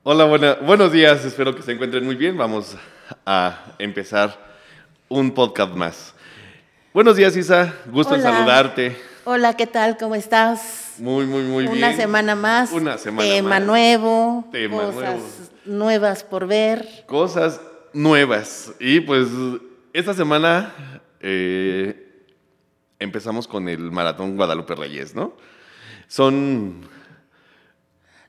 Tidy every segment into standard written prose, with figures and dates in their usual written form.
Hola, buenos días, espero que se encuentren muy bien. Vamos a empezar un podcast más. Buenos días, Isa, gusto en Hola, saludarte. hola, ¿qué tal? ¿Cómo estás? Muy Una bien. semana más, Una semana tema más, nuevo, tema nuevo, cosas nuevas por ver. cosas nuevas. Y pues esta semana empezamos con el Maratón Guadalupe Reyes, ¿no? Son...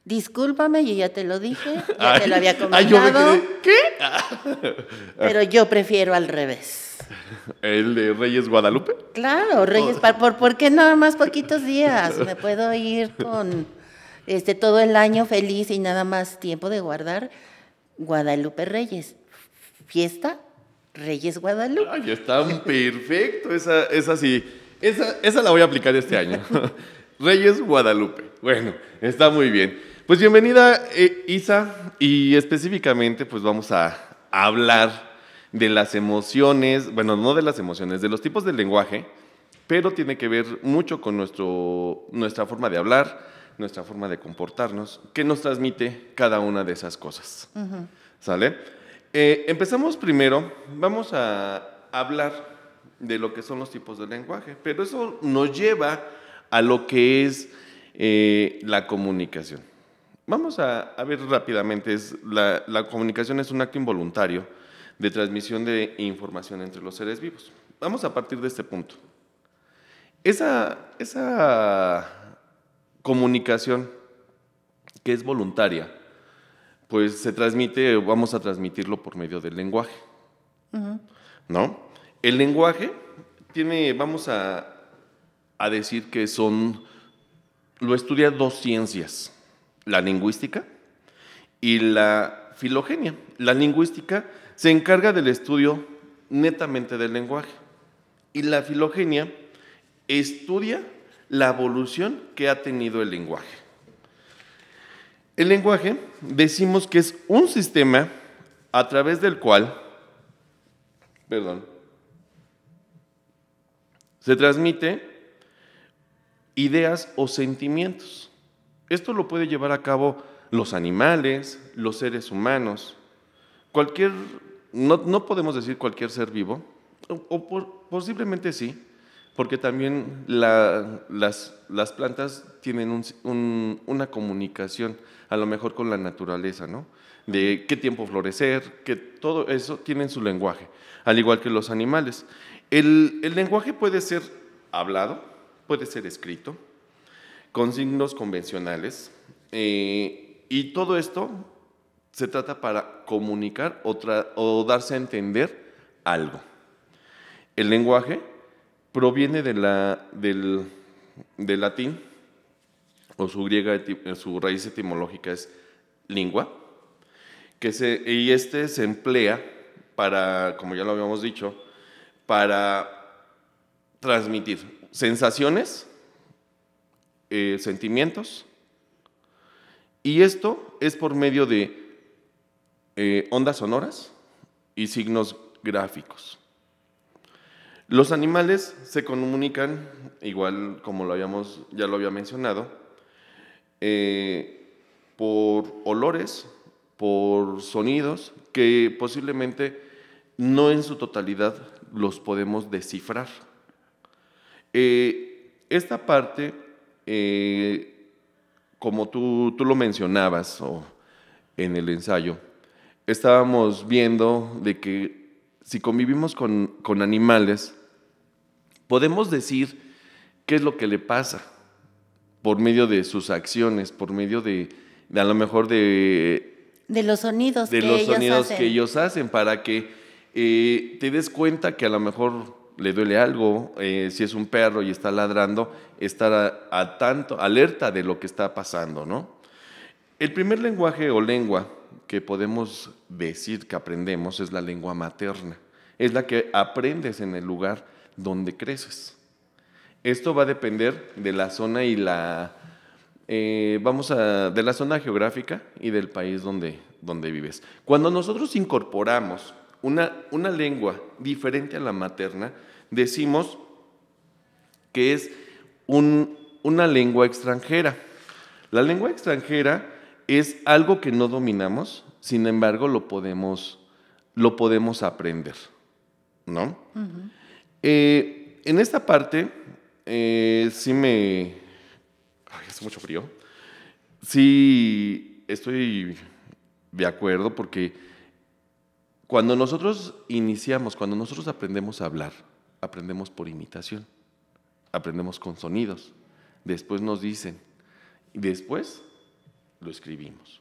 Discúlpame, yo ya te lo dije, ya te lo Ay, había ay, yo me comentado, quedé... ¿Qué? pero yo prefiero al revés. ¿El de Reyes Guadalupe? Claro, Reyes, ¿por qué nada más poquitos días? Me puedo ir con todo el año feliz y nada más tiempo de guardar Guadalupe Reyes. Fiesta Reyes Guadalupe. Ay, está perfecto. Esa sí. Esa la voy a aplicar este año. Reyes Guadalupe. Bueno, está muy bien. Pues bienvenida, Isa. Y específicamente, pues vamos a hablar de las emociones. Bueno, no de las emociones, de los tipos de lenguaje, pero tiene que ver mucho con nuestra forma de hablar, nuestra forma de comportarnos, que nos transmite cada una de esas cosas. ¿Sale? Empezamos primero, vamos a hablar de lo que son los tipos de lenguaje, pero eso nos lleva a lo que es la comunicación. Vamos a ver rápidamente, la comunicación es un acto involuntario de transmisión de información entre los seres vivos. Vamos a partir de este punto. Esa comunicación que es voluntaria, pues se transmite, vamos a transmitirlo por medio del lenguaje, ¿no? El lenguaje tiene, vamos a decir que lo estudian dos ciencias, la lingüística y la filogenia. La lingüística se encarga del estudio netamente del lenguaje y la filogenia estudia la evolución que ha tenido el lenguaje. El lenguaje decimos que es un sistema a través del cual, se transmite ideas o sentimientos. Esto lo puede llevar a cabo los animales, los seres humanos, cualquier, no podemos decir cualquier ser vivo, posiblemente sí, porque también las plantas tienen una comunicación, a lo mejor con la naturaleza, ¿no? De qué tiempo florecer, que todo eso tiene su lenguaje, al igual que los animales. El lenguaje puede ser hablado, puede ser escrito, con signos convencionales, y todo esto se trata para comunicar o darse a entender algo. El lenguaje proviene del latín, o su raíz etimológica es lingua, y se emplea para, como ya lo habíamos dicho, para transmitir sensaciones, sentimientos, y esto es por medio de ondas sonoras y signos gráficos. Los animales se comunican, igual como ya lo había mencionado, por olores, por sonidos, que posiblemente no en su totalidad los podemos descifrar. Esta parte, como tú lo mencionabas en el ensayo, estábamos viendo de que si convivimos con animales, podemos decir qué es lo que le pasa por medio de sus acciones, por medio de a lo mejor De los sonidos de que los ellos sonidos que hacen. ellos hacen, para que te des cuenta que a lo mejor le duele algo, si es un perro y está ladrando, estar alerta de lo que está pasando, ¿no? El primer lenguaje o lengua que podemos decir que aprendemos es la lengua materna. Es la que aprendes en el lugar donde creces. Esto va a depender de la zona y de la zona geográfica y del país donde vives. Cuando nosotros incorporamos una lengua diferente a la materna, decimos que es una lengua extranjera. La lengua extranjera es algo que no dominamos, sin embargo lo podemos aprender, ¿no? En esta parte, sí me... Ay, hace mucho frío. Sí, estoy de acuerdo porque cuando nosotros iniciamos, cuando nosotros aprendemos a hablar, aprendemos por imitación, aprendemos con sonidos, después nos dicen y después lo escribimos.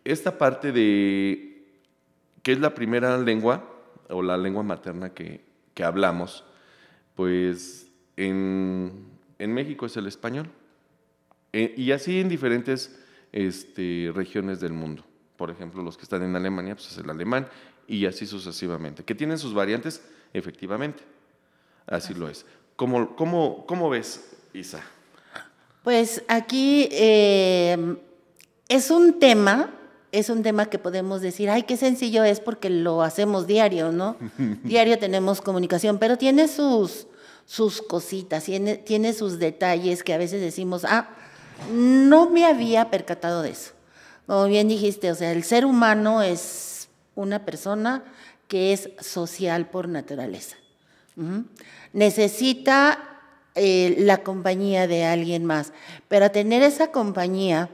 Esta parte de que es la primera lengua o la lengua materna que hablamos, pues en México es el español. Y así en diferentes regiones del mundo. Por ejemplo, los que están en Alemania, pues es el alemán, y así sucesivamente. Que tienen sus variantes, efectivamente. Así lo es. ¿Cómo ves, Isa? Pues aquí es un tema que podemos decir, ay, qué sencillo es porque lo hacemos diario, ¿no? Diario tenemos comunicación, pero tiene sus cositas, tiene sus detalles que a veces decimos, no me había percatado de eso. Como bien dijiste, o sea, el ser humano es una persona que es social por naturaleza. Necesita la compañía de alguien más, pero tener esa compañía,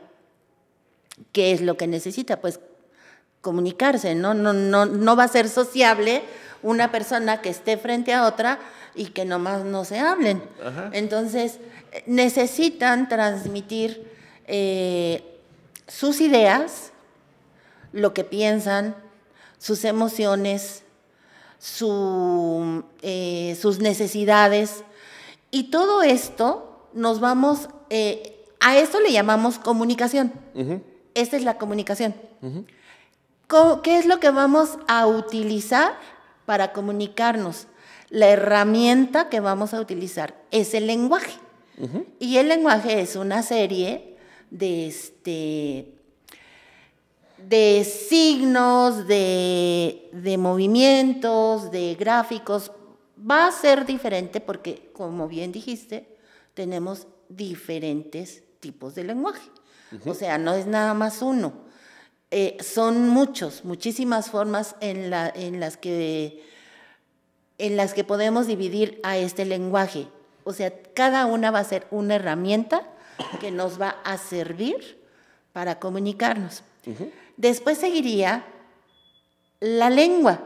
¿qué es lo que necesita? Pues comunicarse, ¿no? No va a ser sociable una persona que esté frente a otra y que nomás no se hablen. Ajá. Entonces, necesitan transmitir sus ideas, lo que piensan, sus emociones, sus necesidades, y todo esto nos vamos, a esto le llamamos comunicación. Esta es la comunicación. ¿Qué es lo que vamos a utilizar para comunicarnos? La herramienta que vamos a utilizar es el lenguaje. Y el lenguaje es una serie de signos, de movimientos, de gráficos. Va a ser diferente porque, como bien dijiste, tenemos diferentes tipos de lenguaje. O sea, no es nada más uno. Son muchísimas formas en las que podemos dividir a este lenguaje. O sea, cada una va a ser una herramienta que nos va a servir para comunicarnos. Después seguiría la lengua,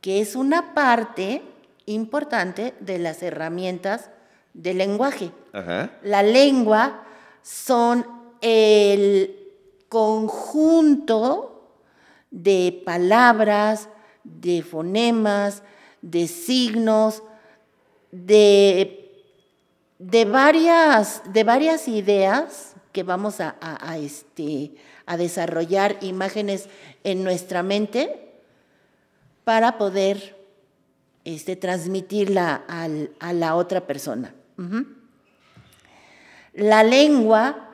que es una parte importante de las herramientas del lenguaje. Ajá. La lengua son el conjunto de palabras, de fonemas, de signos, de varias ideas que vamos a desarrollar imágenes en nuestra mente para poder transmitirla a la otra persona. La lengua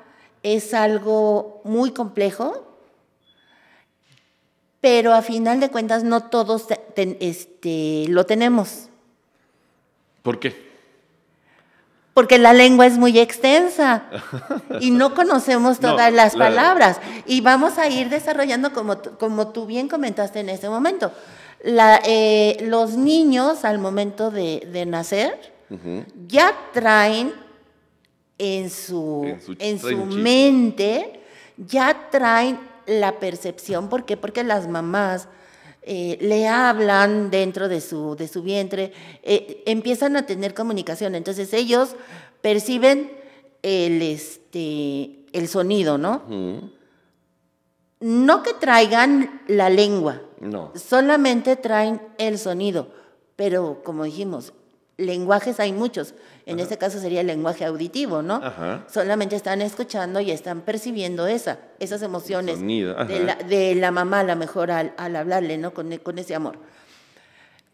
es algo muy complejo, pero a final de cuentas no todos lo tenemos. ¿Por qué? Porque la lengua es muy extensa y no conocemos todas las palabras. Y vamos a ir desarrollando, como tú bien comentaste en este momento. Los niños, al momento de nacer, ya traen en su mente, ya traen la percepción. ¿Por qué? Porque las mamás le hablan dentro de su vientre, empiezan a tener comunicación, entonces ellos perciben el sonido, ¿no? No que traigan la lengua, no. Solamente traen el sonido, pero como dijimos, lenguajes hay muchos, en este caso sería el lenguaje auditivo, ¿no? Ajá. Solamente están escuchando y están percibiendo esas emociones de la mamá, a lo mejor al hablarle, ¿no? Con ese amor.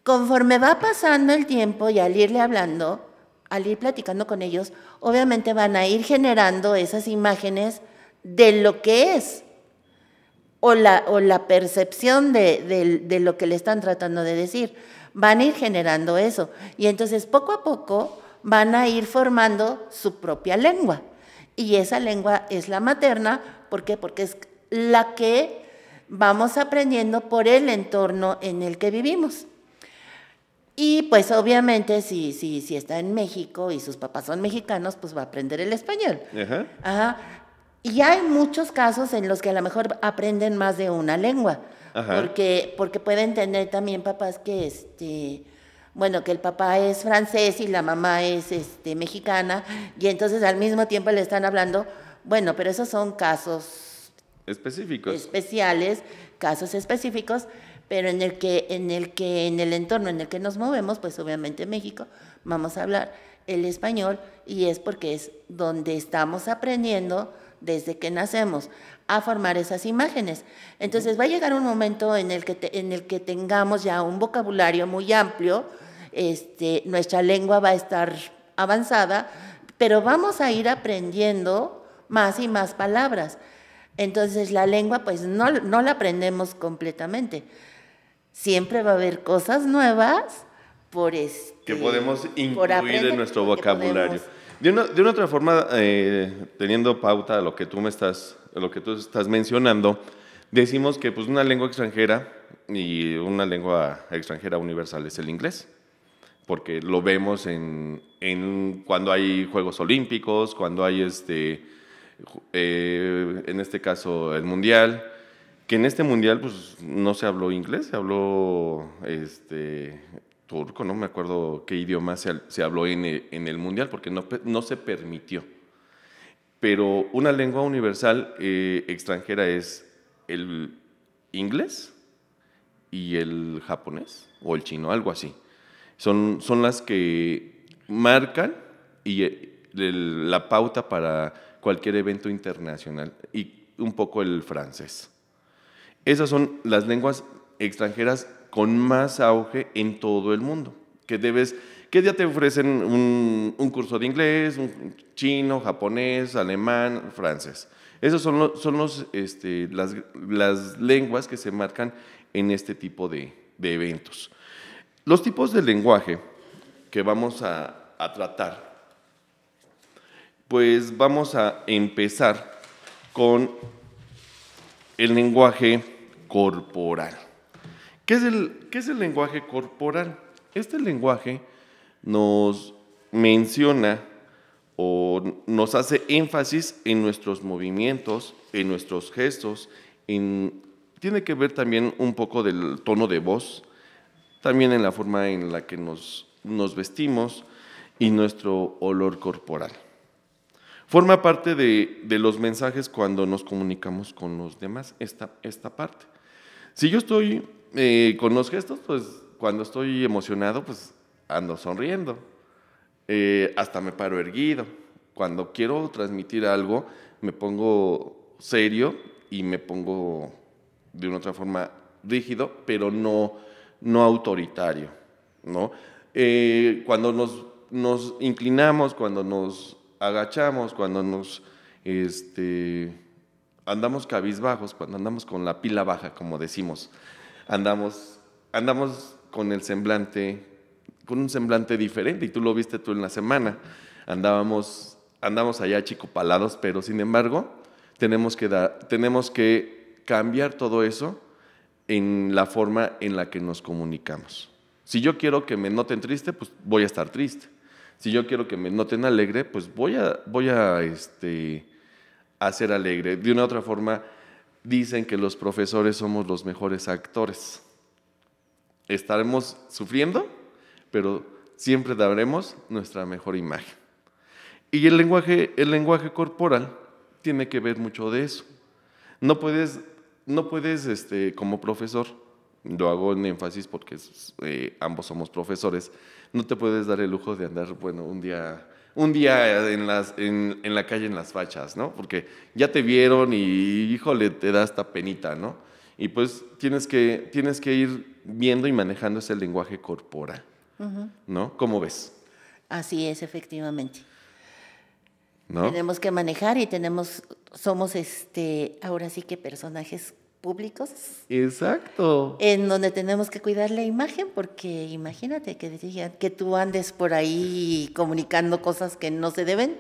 Conforme va pasando el tiempo y al irle hablando, al ir platicando con ellos, obviamente van a ir generando esas imágenes de lo que es o la percepción de lo que le están tratando de decir. Van a ir generando eso y entonces poco a poco van a ir formando su propia lengua. Y esa lengua es la materna, ¿por qué? Porque es la que vamos aprendiendo por el entorno en el que vivimos. Y pues obviamente si está en México y sus papás son mexicanos, pues va a aprender el español. Ajá. Ajá. Y hay muchos casos en los que a lo mejor aprenden más de una lengua, Ajá. porque pueden tener también papás que, bueno, que el papá es francés y la mamá es mexicana, y entonces al mismo tiempo le están hablando, bueno, pero esos son casos Específicos. especiales, casos específicos, pero en el entorno en el que nos movemos, pues obviamente en México vamos a hablar el español, y es porque es donde estamos aprendiendo desde que nacemos a formar esas imágenes. Entonces va a llegar un momento en el que tengamos ya un vocabulario muy amplio, nuestra lengua va a estar avanzada, pero vamos a ir aprendiendo más y más palabras. Entonces la lengua pues no la aprendemos completamente. Siempre va a haber cosas nuevas que podemos incluir aprender, en nuestro vocabulario. De una otra forma, teniendo pauta a lo que tú estás mencionando, decimos que pues una lengua extranjera y una lengua extranjera universal es el inglés, porque lo vemos en cuando hay Juegos Olímpicos, cuando hay en este caso el Mundial, que en este Mundial pues no se habló inglés, se habló turco, no me acuerdo qué idioma se habló en el Mundial, porque no se permitió. Pero una lengua universal extranjera es el inglés y el japonés, o el chino, algo así. Son las que marcan la pauta para cualquier evento internacional, y un poco el francés. Esas son las lenguas extranjeras con más auge en todo el mundo. Que ya te ofrecen un curso de inglés, un chino, japonés, alemán, francés. Esas son las lenguas que se marcan en este tipo de eventos. Los tipos de lenguaje que vamos a tratar, pues vamos a empezar con el lenguaje corporal. ¿Qué es el lenguaje corporal? Este lenguaje nos menciona o nos hace énfasis en nuestros movimientos, en nuestros gestos, tiene que ver también un poco del tono de voz, también en la forma en la que nos vestimos y nuestro olor corporal. Forma parte de los mensajes cuando nos comunicamos con los demás, esta parte. Si yo estoy con los gestos, pues cuando estoy emocionado, pues ando sonriendo, hasta me paro erguido. Cuando quiero transmitir algo, me pongo serio y me pongo de una otra forma rígido, pero no autoritario, ¿no? Cuando nos inclinamos, cuando nos agachamos, cuando andamos cabizbajos, cuando andamos con la pila baja, como decimos, andamos con un semblante diferente, y tú lo viste tú en la semana, andamos allá achicopalados, pero sin embargo tenemos que cambiar todo eso en la forma en la que nos comunicamos. Si yo quiero que me noten triste, pues voy a estar triste. Si yo quiero que me noten alegre, pues voy a ser alegre. De una otra forma, dicen que los profesores somos los mejores actores. Estaremos sufriendo, pero siempre daremos nuestra mejor imagen. Y el lenguaje corporal tiene que ver mucho de eso. No puedes como profesor, lo hago en énfasis porque ambos somos profesores, no te puedes dar el lujo de andar, bueno, un día en la calle en las fachas, ¿no? Porque ya te vieron y, híjole, te da hasta penita, ¿no? Y pues tienes que ir viendo y manejando ese lenguaje corporal, ¿no? ¿Cómo ves? Así es, efectivamente. ¿No? Tenemos que manejar y somos ahora sí que personajes públicos. Exacto. En donde tenemos que cuidar la imagen, porque imagínate que digan que tú andes por ahí comunicando cosas que no se deben,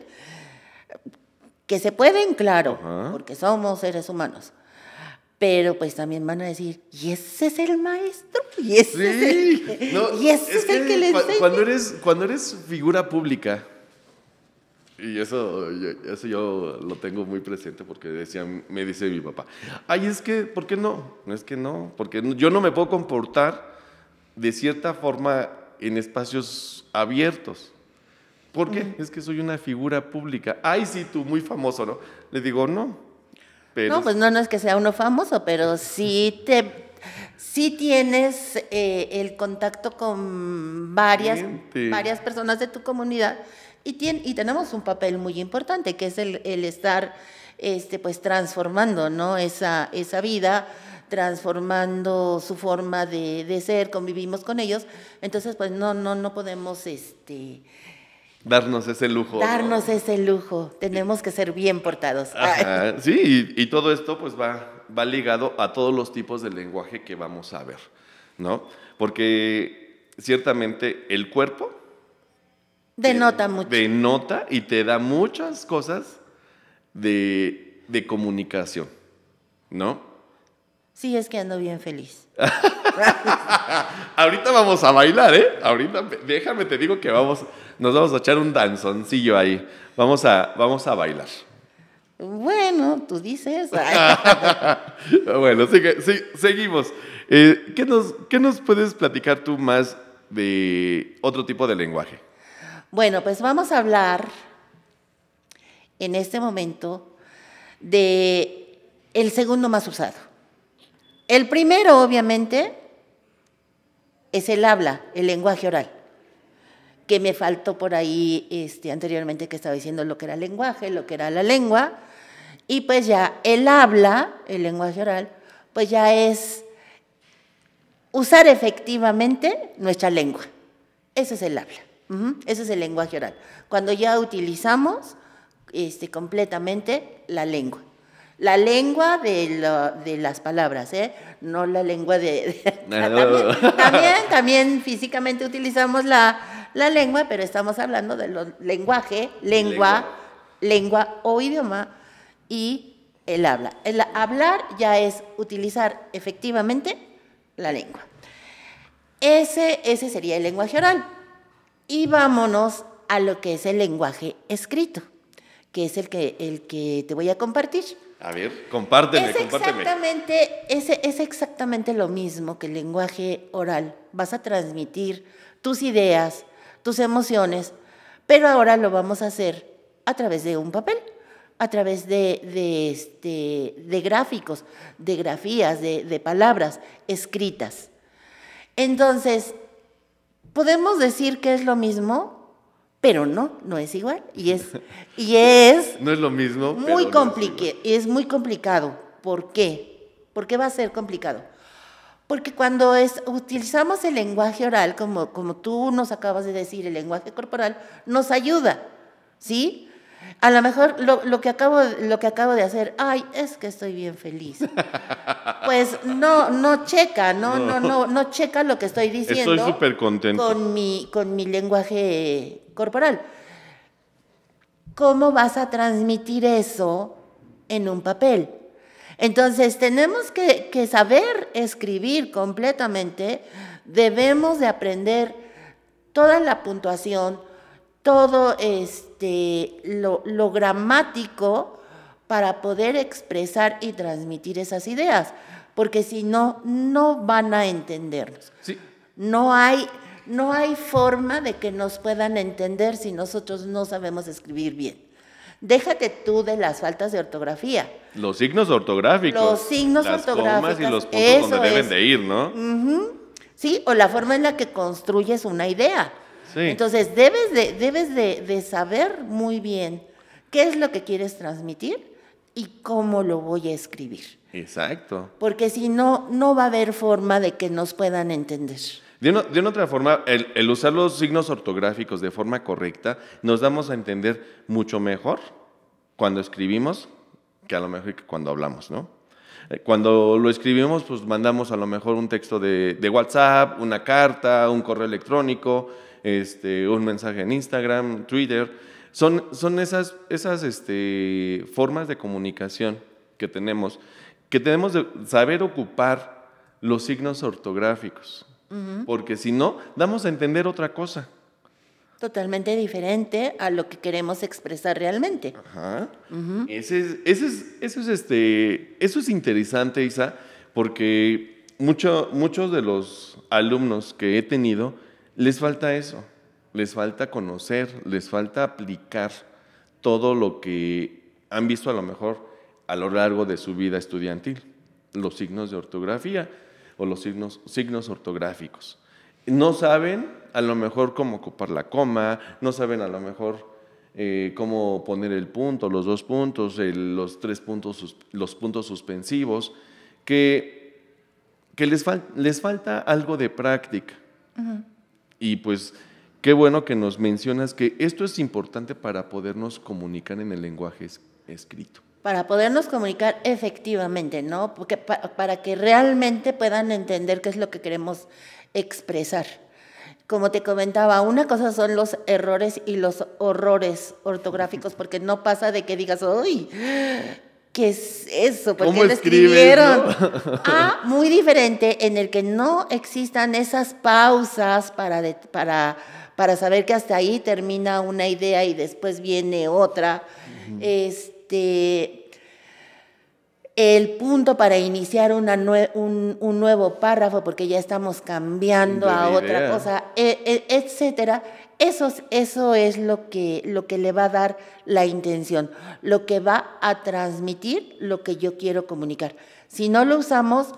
que se pueden, claro, Ajá. porque somos seres humanos. Pero pues también van a decir, ¿y ese es el maestro? ¿Y ese es el que, no, ¿y ese es el que le enseña? cuando eres figura pública, y eso yo lo tengo muy presente porque me dice mi papá, ay, es que, ¿por qué no? No es que no, porque yo no me puedo comportar de cierta forma en espacios abiertos. ¿Por qué? Es que soy una figura pública. Ay, sí, tú, muy famoso, ¿no? Le digo, no. Pero No, pues no es que sea uno famoso, pero sí tienes el contacto con Gente. varias personas de tu comunidad y tenemos un papel muy importante, que es el estar pues transformando, ¿no? esa vida, transformando su forma de ser, convivimos con ellos, entonces pues no podemos darnos ese lujo. darnos ese lujo, tenemos que ser bien portados. Ajá, sí, y todo esto pues va ligado a todos los tipos de lenguaje que vamos a ver, ¿no? Porque ciertamente el cuerpo Denota mucho. denota y te da muchas cosas de comunicación, ¿no? Sí, es que ando bien feliz. Ahorita vamos a bailar, ¿eh? Ahorita, déjame, te digo que nos vamos a echar un danzoncillo ahí. Vamos a bailar. Bueno, tú dices. Bueno, seguimos. ¿Qué nos puedes platicar tú más de otro tipo de lenguaje? Bueno, pues vamos a hablar en este momento de el segundo más usado. El primero, obviamente, es el habla, el lenguaje oral, que me faltó por ahí anteriormente que estaba diciendo lo que era lenguaje, lo que era la lengua, y pues ya el habla, el lenguaje oral, pues ya es usar efectivamente nuestra lengua. Ese es el habla, ese es el lenguaje oral. Cuando ya utilizamos completamente la lengua. La lengua de las palabras, no la lengua también físicamente utilizamos la lengua, pero estamos hablando del lenguaje, lengua o idioma y el habla. El hablar ya es utilizar efectivamente la lengua. Ese sería el lenguaje oral. Y vámonos a lo que es el lenguaje escrito, que es el que te voy a compartir. A ver, compárteme. Es exactamente lo mismo que el lenguaje oral. Vas a transmitir tus ideas, tus emociones, pero ahora lo vamos a hacer a través de un papel, a través de gráficos, de grafías, de palabras escritas. Entonces, podemos decir que es lo mismo, pero no es igual. Y es no es lo mismo. Muy es muy complicado. ¿Por qué? ¿Por qué va a ser complicado? Porque cuando utilizamos el lenguaje oral, como tú nos acabas de decir, el lenguaje corporal, nos ayuda, ¿sí? A lo mejor lo que acabo de hacer, ay, es que estoy bien feliz. Pues no checa lo que estoy diciendo. Estoy súper contento. Con mi lenguaje corporal. ¿Cómo vas a transmitir eso en un papel? Entonces, tenemos que saber escribir completamente, debemos de aprender toda la puntuación, todo lo gramático para poder expresar y transmitir esas ideas, porque si no van a entendernos. Sí. No hay forma de que nos puedan entender si nosotros no sabemos escribir bien. Déjate tú de las faltas de ortografía. Los signos ortográficos. Las comas y los puntos donde deben de ir, ¿no? Sí, o la forma en la que construyes una idea. Sí. Entonces, debes de saber muy bien qué es lo que quieres transmitir y cómo lo voy a escribir. Exacto. Porque si no va a haber forma de que nos puedan entender. De una otra forma, el usar los signos ortográficos de forma correcta, nos damos a entender mucho mejor cuando escribimos que a lo mejor que cuando hablamos, ¿no? Cuando lo escribimos, pues mandamos a lo mejor un texto de WhatsApp, una carta, un correo electrónico, un mensaje en Instagram, Twitter, Son esas formas de comunicación que tenemos de saber ocupar los signos ortográficos, porque si no, damos a entender otra cosa. Totalmente diferente a lo que queremos expresar realmente. Ajá. Eso es interesante, Isa, porque muchos de los alumnos que he tenido les falta eso, les falta conocer, les falta aplicar todo lo que han visto a lo mejor a lo largo de su vida estudiantil, los signos de ortografía o los signos ortográficos. No saben a lo mejor cómo ocupar la coma, no saben a lo mejor cómo poner el punto, los dos puntos, los tres puntos, los puntos suspensivos, que les falta algo de práctica. Y pues qué bueno que nos mencionas que esto es importante para podernos comunicar en el lenguaje escrito. Para podernos comunicar efectivamente, ¿no? Porque para que realmente puedan entender qué es lo que queremos expresar. Como te comentaba, una cosa son los errores y los horrores ortográficos, porque no pasa de que digas, ¡uy! ¿Qué es eso? ¿Por qué lo escribieron? ¿No? Muy diferente, en el que no existan esas pausas para saber que hasta ahí termina una idea y después viene otra. El punto para iniciar un nuevo párrafo, porque ya estamos cambiando a otra cosa, etcétera. Eso es lo que le va a dar la intención, lo que va a transmitir lo que yo quiero comunicar. Si no lo usamos,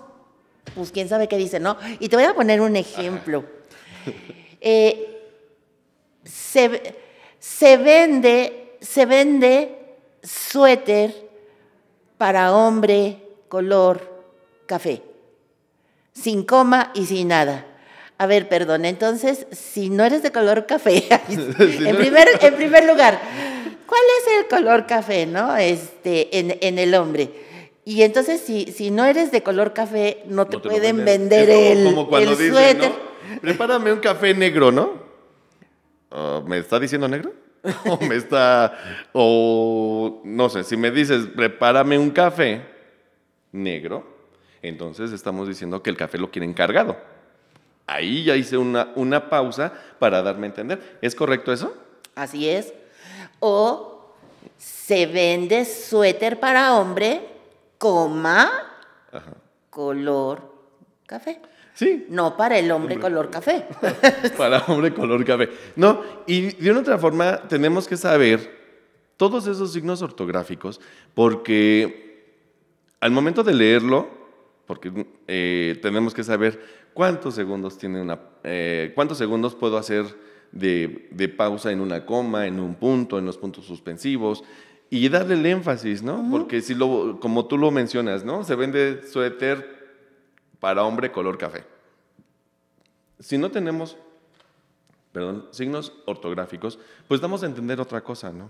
pues quién sabe qué dice, ¿no? Y te voy a poner un ejemplo. Se vende suéter para hombre color café, sin coma y sin nada. A ver, perdón, entonces, si no eres de color café, en primer lugar, ¿cuál es el color café, no? En el hombre. Y entonces, si no eres de color café, no te pueden vender el suéter. ¿No? Prepárame un café negro, ¿no? ¿Me está diciendo negro? O no sé, si me dices, prepárame un café negro, entonces estamos diciendo que el café lo quieren cargado. Ahí ya hice una pausa para darme a entender. ¿Es correcto eso? Así es. O se vende suéter para hombre, coma, color café. Sí. No para el hombre color café. Para hombre color café. No, y de una otra forma tenemos que saber todos esos signos ortográficos porque al momento de leerlo, porque tenemos que saber cuántos segundos cuántos segundos puedo hacer de pausa en una coma, en un punto, en los puntos suspensivos y darle el énfasis, ¿no? Porque como tú lo mencionas, ¿no? Se vende suéter para hombre color café. Si no tenemos, signos ortográficos, pues damos a entender otra cosa, ¿no?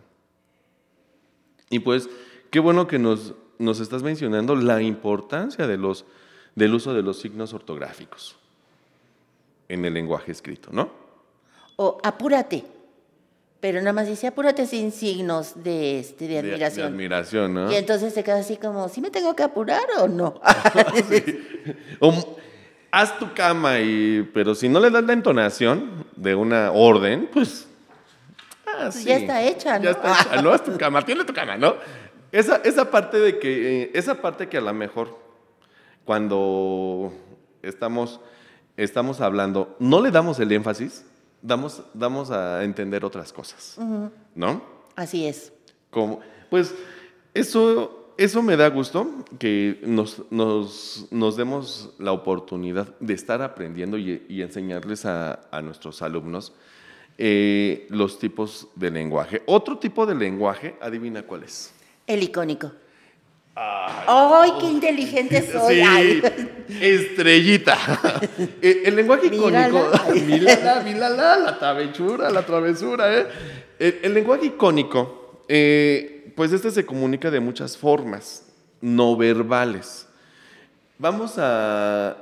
Y pues, qué bueno que nos estás mencionando la importancia del uso de los signos ortográficos en el lenguaje escrito, ¿no? O apúrate, pero nada más dice apúrate sin signos de admiración. De admiración, ¿no? Y entonces te queda así como, ¿sí me tengo que apurar o no? Sí. Haz tu cama, pero si no le das la entonación de una orden, pues... sí. Ya está hecha, ¿no? Ya está hecha, ¿no? Haz tu cama, tiene tu cama, ¿no? Esa parte que a lo mejor cuando estamos hablando, no le damos el énfasis, damos a entender otras cosas, ¿no? Así es. Pues eso me da gusto, que nos demos la oportunidad de estar aprendiendo y enseñarles a nuestros alumnos los tipos de lenguaje. Otro tipo de lenguaje, adivina cuál es. El icónico. ¡Ay, qué inteligente soy! Sí, Ay. Estrellita. El lenguaje icónico. Mírala, la travesura. El lenguaje icónico, pues se comunica de muchas formas, no verbales. Vamos a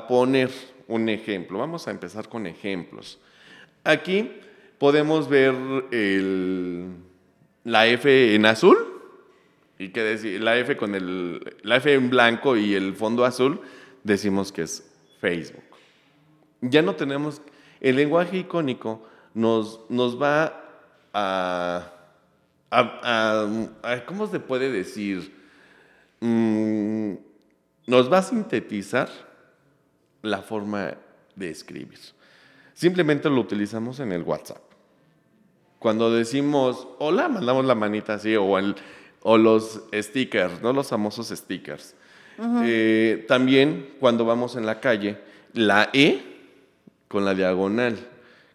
poner un ejemplo. Vamos a empezar con ejemplos. Aquí podemos ver la F en azul, y que decir, la F la F en blanco y el fondo azul, decimos que es Facebook. Ya no tenemos, el lenguaje icónico nos va ¿cómo se puede decir? Nos va a sintetizar la forma de escribir. Simplemente lo utilizamos en el WhatsApp. Cuando decimos hola, mandamos la manita así, o los stickers, ¿no? Los famosos stickers. Uh-huh. También cuando vamos en la calle, la E con la diagonal,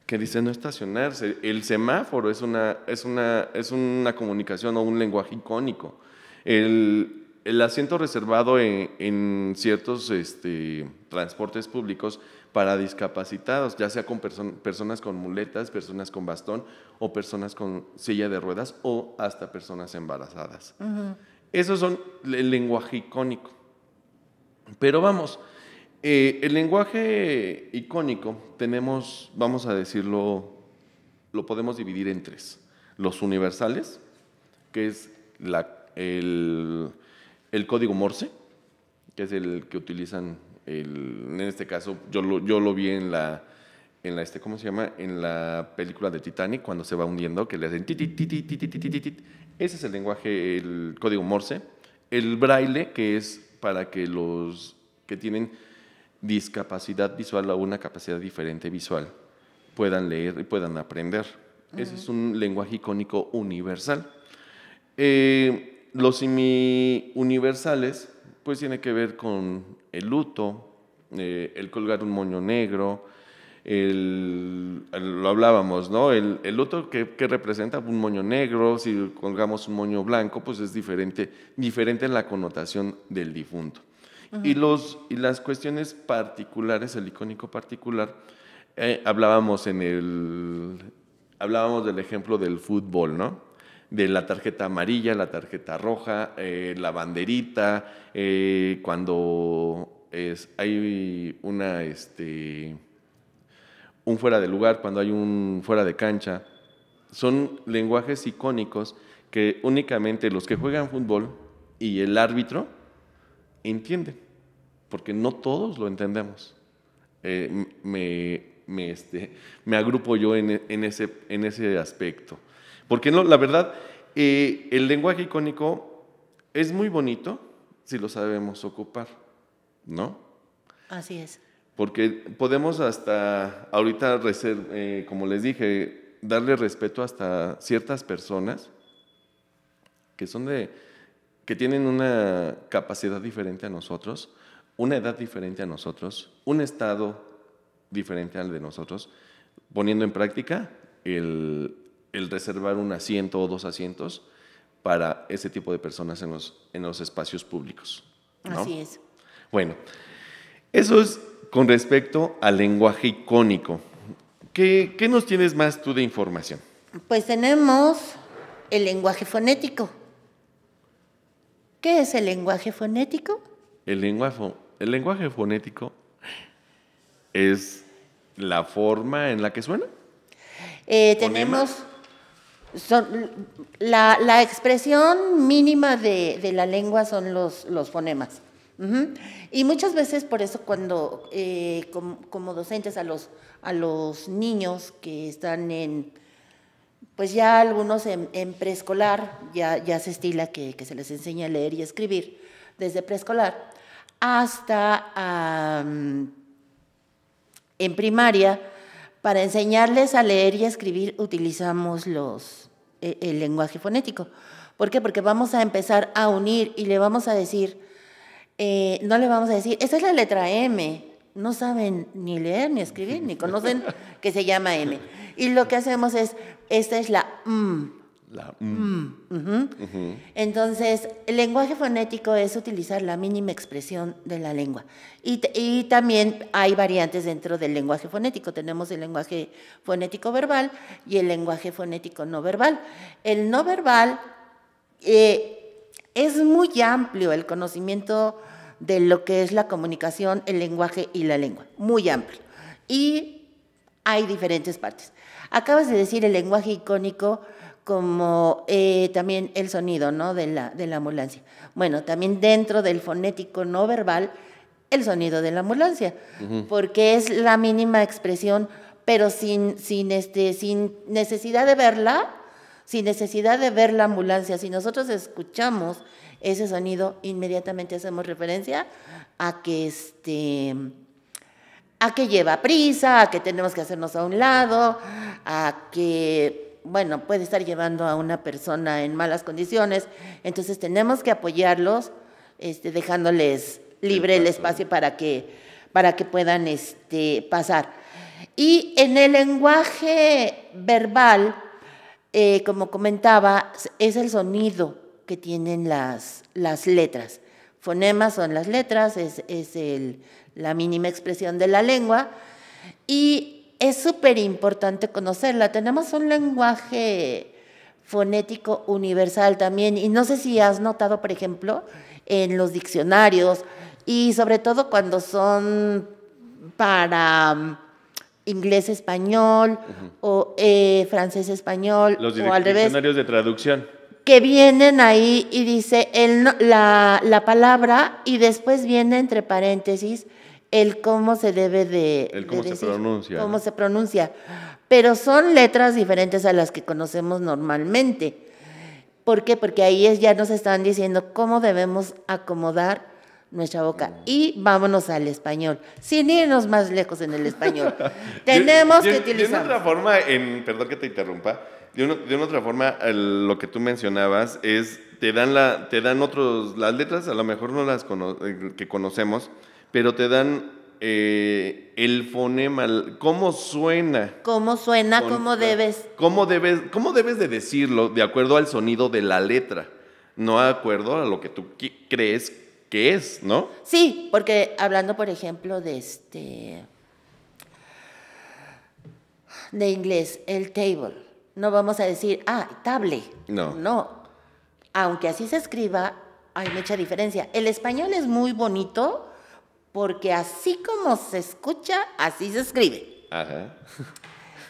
que dice no estacionarse. El semáforo es una comunicación o un lenguaje icónico. El asiento reservado en ciertos transportes públicos para discapacitados, ya sea con personas con muletas, personas con bastón o personas con silla de ruedas o hasta personas embarazadas. Uh-huh. Esos son el lenguaje icónico. Pero vamos, el lenguaje icónico tenemos, vamos a decirlo, lo podemos dividir en tres. Los universales, que es el código Morse, que es el que utilizan, en este caso, yo lo vi en la ¿cómo se llama? En la película de Titanic, cuando se va hundiendo, que le hacen tit. Ese es el lenguaje, el código Morse. El braille, que es para que los que tienen discapacidad visual o una capacidad diferente visual puedan leer y puedan aprender. Uh-huh. Ese es un lenguaje icónico universal. Los semi-universales, pues tiene que ver con el luto, el colgar un moño negro, lo hablábamos, ¿no? El luto que representa un moño negro, si colgamos un moño blanco, pues es diferente en la connotación del difunto. Uh-huh. Y las cuestiones particulares, el icónico particular, hablábamos del ejemplo del fútbol, ¿no? De la tarjeta amarilla, la tarjeta roja, la banderita, cuando hay un fuera de lugar, cuando hay un fuera de cancha. Son lenguajes icónicos que únicamente los que juegan fútbol y el árbitro entienden, porque no todos lo entendemos. Me agrupo yo en ese aspecto. Porque no, la verdad, el lenguaje icónico es muy bonito si lo sabemos ocupar, ¿no? Así es. Porque podemos hasta ahorita, como les dije, darle respeto hasta ciertas personas que tienen una capacidad diferente a nosotros, una edad diferente a nosotros, un estado diferente al de nosotros, poniendo en práctica el reservar un asiento o 2 asientos para ese tipo de personas en los espacios públicos, ¿no? Así es. Bueno, eso es con respecto al lenguaje icónico. ¿Qué nos tienes más tú de información? Pues tenemos el lenguaje fonético. ¿Qué es el lenguaje fonético? El lenguaje fonético es la forma en la que suena. Tenemos la expresión mínima de la lengua son los fonemas. Uh-huh. Y muchas veces por eso cuando como docentes a los niños que están pues ya algunos en preescolar, ya se estila que se les enseña a leer y escribir desde preescolar hasta en primaria. Para enseñarles a leer y a escribir utilizamos el lenguaje fonético. ¿Por qué? Porque vamos a empezar a unir y le vamos a decir, no le vamos a decir, esa es la letra M. No saben ni leer ni escribir, ni conocen que se llama M. Y lo que hacemos es, esta es la M. La M. Uh-huh. Uh-huh. Entonces, el lenguaje fonético es utilizar la mínima expresión de la lengua. Y también hay variantes dentro del lenguaje fonético. Tenemos el lenguaje fonético verbal y el lenguaje fonético no verbal. El no verbal es muy amplio el conocimiento de lo que es la comunicación, el lenguaje y la lengua. Muy amplio. Y hay diferentes partes. Acabas de decir el lenguaje icónico como también el sonido, ¿no? de la ambulancia. Bueno, también dentro del fonético no verbal, el sonido de la ambulancia, porque es la mínima expresión, pero sin necesidad de verla, sin necesidad de ver la ambulancia. Si nosotros escuchamos ese sonido, inmediatamente hacemos referencia a que lleva prisa, a que tenemos que hacernos a un lado, a que, bueno, puede estar llevando a una persona en malas condiciones. Entonces tenemos que apoyarlos, dejándoles libre el espacio para que puedan pasar. Y en el lenguaje verbal, como comentaba, es el sonido que tienen las letras. Fonemas son las letras, es la mínima expresión de la lengua, y es súper importante conocerla. Tenemos un lenguaje fonético universal también, y no sé si has notado, por ejemplo, en los diccionarios, y sobre todo cuando son para inglés-español o francés-español, o al revés. Los diccionarios de traducción. Que vienen ahí y dice la palabra, y después viene entre paréntesis el cómo se debe de cómo se decir, pronuncia. Cómo se pronuncia. Pero son letras diferentes a las que conocemos normalmente. ¿Por qué? Porque ahí ya nos están diciendo cómo debemos acomodar nuestra boca. Y vámonos al español, sin irnos más lejos en el español. Tenemos que utilizar. De otra forma, perdón que te interrumpa, de una otra forma, lo que tú mencionabas es, te dan las letras, a lo mejor no las que conocemos, pero te dan el fonema, cómo suena. ¿Cómo suena? ¿Cómo debes? ¿Cómo debes de decirlo de acuerdo al sonido de la letra? No de acuerdo a lo que tú crees que es, ¿no? Sí, porque hablando, por ejemplo, de inglés, el table, no vamos a decir, table. No. Aunque así se escriba, hay mucha diferencia. El español es muy bonito porque así como se escucha, así se escribe. Ajá.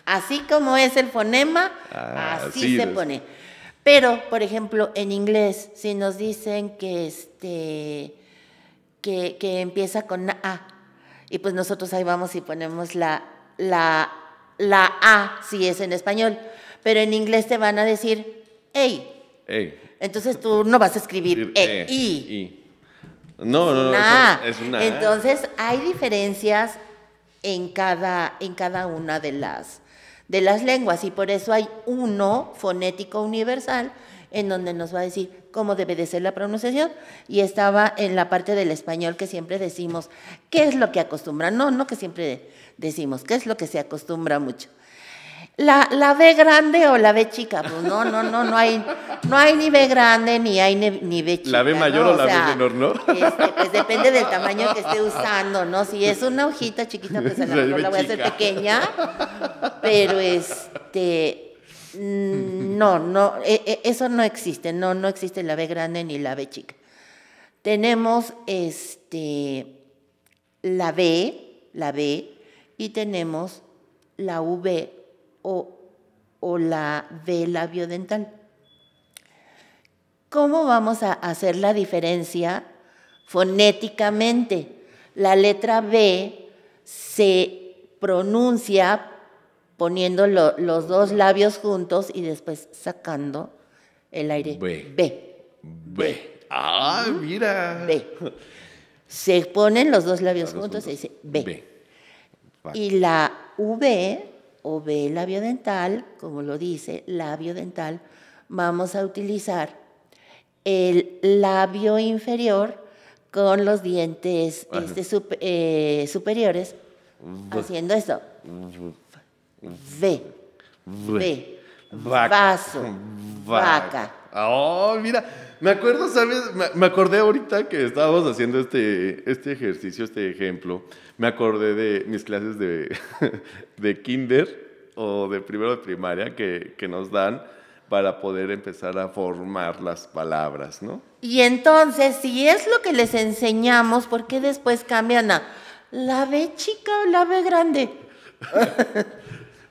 Así como es el fonema, así se pone. Pero, por ejemplo, en inglés, si nos dicen que empieza con A, y pues nosotros ahí vamos y ponemos la A, si es en español, pero en inglés te van a decir ey. Entonces tú no vas a escribir I. No, es una A. Entonces hay diferencias en cada una de las lenguas, y por eso hay uno fonético universal en donde nos va a decir cómo debe de ser la pronunciación. Y estaba en la parte del español que siempre decimos, ¿qué es lo que acostumbran? No que siempre decimos, ¿qué es lo que se acostumbra mucho? La B grande o la B chica, pues no hay ni B grande ni hay ni B chica. ¿La B mayor, ¿no? O la B menor, no? Pues depende del tamaño que esté usando, ¿no? Si es una hojita chiquita, pues a lo mejor la voy a hacer pequeña, pero eso no existe, no existe la B grande ni la B chica. Tenemos la B, y tenemos la V o la V labiodental. ¿Cómo vamos a hacer la diferencia fonéticamente? La letra B se pronuncia poniendo los dos labios juntos y después sacando el aire. B. Mira. B. Se ponen los dos labios juntos y dice B. Y la V o B labiodental, como lo dice, labiodental, vamos a utilizar el labio inferior con los dientes superiores, haciendo esto. Vaso. Vaca. Mira, me acuerdo, ¿sabes? Me acordé ahorita que estábamos haciendo este ejercicio, este ejemplo. Me acordé de mis clases de kinder o de primero de primaria que nos dan para poder empezar a formar las palabras, ¿no? Y entonces, si es lo que les enseñamos, ¿por qué después cambian a la B chica o la B grande?